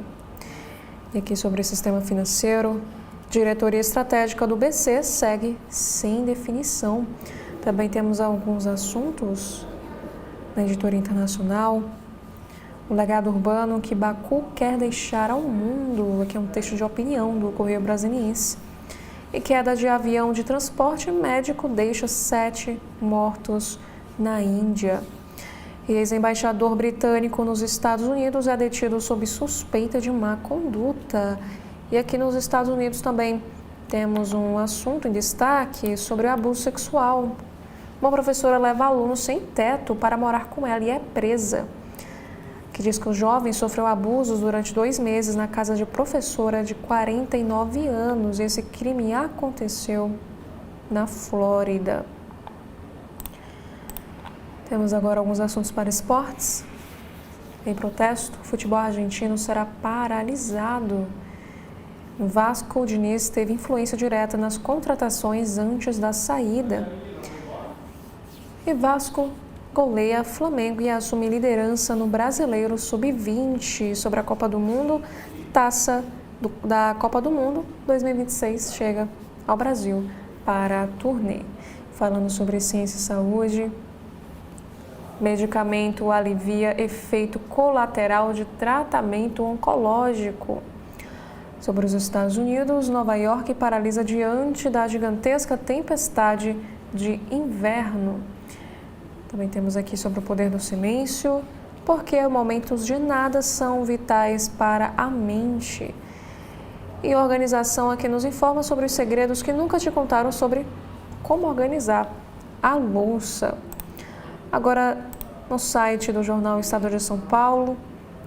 E aqui sobre o sistema financeiro, diretoria estratégica do BC segue sem definição. Também temos alguns assuntos na editoria internacional, o legado urbano que Baku quer deixar ao mundo, aqui é um texto de opinião do Correio Brasiliense, e queda de avião de transporte médico deixa 7 mortos na Índia. E ex-embaixador britânico nos Estados Unidos é detido sob suspeita de má conduta. E aqui nos Estados Unidos também temos um assunto em destaque sobre o abuso sexual. Uma professora leva aluno sem teto para morar com ela e é presa. Que diz que o jovem sofreu abusos durante 2 meses na casa de professora de 49 anos. Esse crime aconteceu na Flórida. Temos agora alguns assuntos para esportes. Em protesto, o futebol argentino será paralisado. O Vasco Diniz teve influência direta nas contratações antes da saída. E Vasco goleia Flamengo e assume liderança no Brasileiro Sub-20 sobre a Copa do Mundo. Taça da Copa do Mundo 2026 chega ao Brasil para a turnê. Falando sobre ciência e saúde, medicamento alivia efeito colateral de tratamento oncológico. Sobre os Estados Unidos, Nova York paralisa diante da gigantesca tempestade de inverno. Também temos aqui sobre o poder do silêncio, porque momentos de nada são vitais para a mente. E a organização aqui nos informa sobre os segredos que nunca te contaram sobre como organizar a louça. Agora, no site do jornal Estado de São Paulo,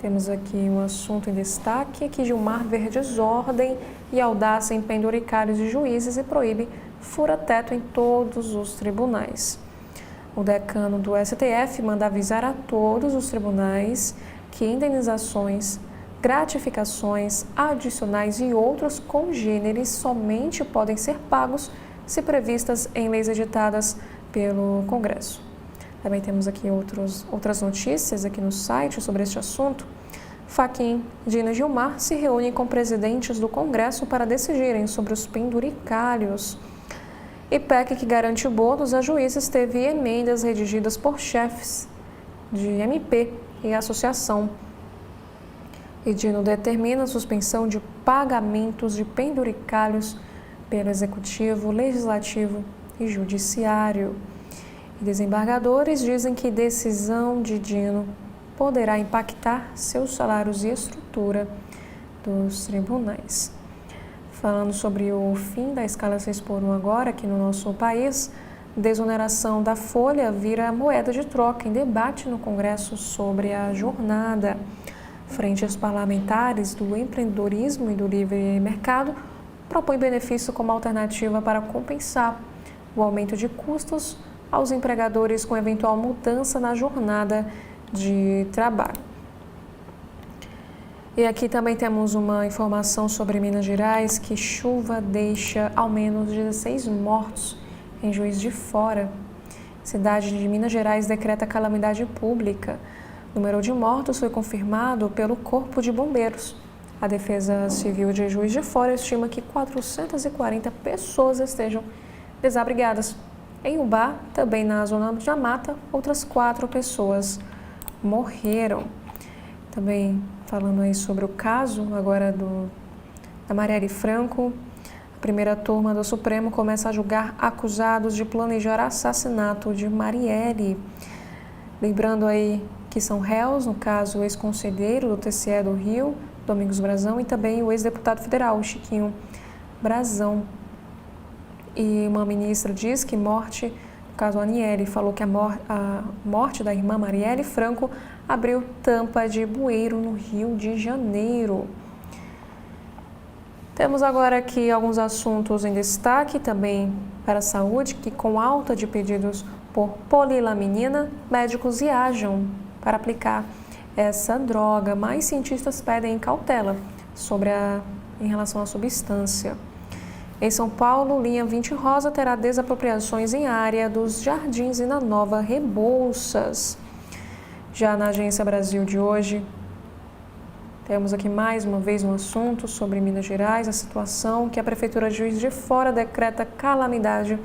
temos aqui um assunto em destaque, que Gilmar vê desordem e audácia em penduricários de juízes e proíbe fura-teto em todos os tribunais. O decano do STF manda avisar a todos os tribunais que indenizações, gratificações adicionais e outros congêneres somente podem ser pagos se previstas em leis editadas pelo Congresso. Também temos aqui outras notícias aqui no site sobre este assunto. Fachin, Dina e Gilmar se reúnem com presidentes do Congresso para decidirem sobre os penduricalhos. E PEC que garante bônus a juízes teve emendas redigidas por chefes de MP e associação. E Dino determina a suspensão de pagamentos de penduricalhos pelo Executivo, Legislativo e Judiciário. E desembargadores dizem que decisão de Dino poderá impactar seus salários e estrutura dos tribunais. Falando sobre o fim da escala 6x1 agora aqui no nosso país, desoneração da folha vira moeda de troca em debate no Congresso sobre a jornada. Frentes parlamentares do empreendedorismo e do livre mercado propõem benefício como alternativa para compensar o aumento de custos aos empregadores com eventual mudança na jornada de trabalho. E aqui também temos uma informação sobre Minas Gerais, que chuva deixa ao menos 16 mortos em Juiz de Fora. Cidade de Minas Gerais decreta calamidade pública. O número de mortos foi confirmado pelo Corpo de Bombeiros. A Defesa Civil de Juiz de Fora estima que 440 pessoas estejam desabrigadas. Em Ubá, também na zona da mata, outras 4 pessoas morreram. Também falando aí sobre o caso agora da Marielle Franco, a primeira turma do Supremo começa a julgar acusados de planejar assassinato de Marielle. Lembrando aí que são réus, no caso, o ex-conselheiro do TCE do Rio, Domingos Brazão, e também o ex-deputado federal, Chiquinho Brazão. E uma ministra diz que no caso Aniele, falou que a morte da irmã Marielle Franco abriu tampa de bueiro no Rio de Janeiro. Temos agora aqui alguns assuntos em destaque também para a saúde, que com alta de pedidos por polilaminina, médicos viajam para aplicar essa droga, mas cientistas pedem cautela em relação à substância. Em São Paulo, linha 20 Rosa terá desapropriações em área dos Jardins e na Nova Rebouças. Já na Agência Brasil de hoje, temos aqui mais uma vez um assunto sobre Minas Gerais, a situação que a Prefeitura de Juiz de Fora decreta calamidade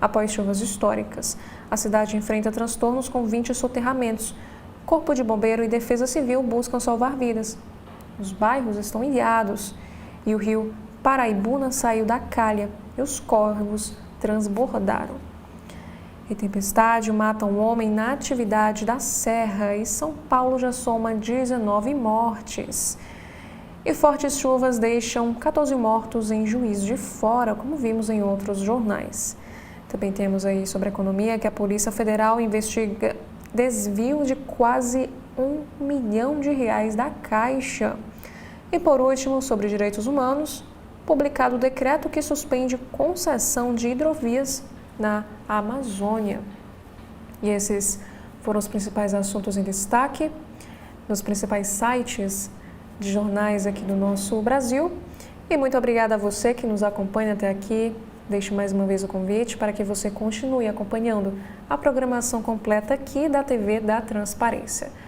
após chuvas históricas. A cidade enfrenta transtornos com 20 soterramentos. Corpo de Bombeiro e Defesa Civil buscam salvar vidas. Os bairros estão ilhados e o rio Paraibuna saiu da calha e os córregos transbordaram. E tempestade mata um homem na atividade da Serra e São Paulo já soma 19 mortes. E fortes chuvas deixam 14 mortos em Juiz de Fora, como vimos em outros jornais. Também temos aí sobre a economia que a Polícia Federal investiga desvio de quase R$1 milhão da Caixa. E por último, sobre direitos humanos, publicado o decreto que suspende concessão de hidrovias na Amazônia. E esses foram os principais assuntos em destaque nos principais sites de jornais aqui do nosso Brasil. E muito obrigada a você que nos acompanha até aqui. Deixo mais uma vez o convite para que você continue acompanhando a programação completa aqui da TV da Transparência.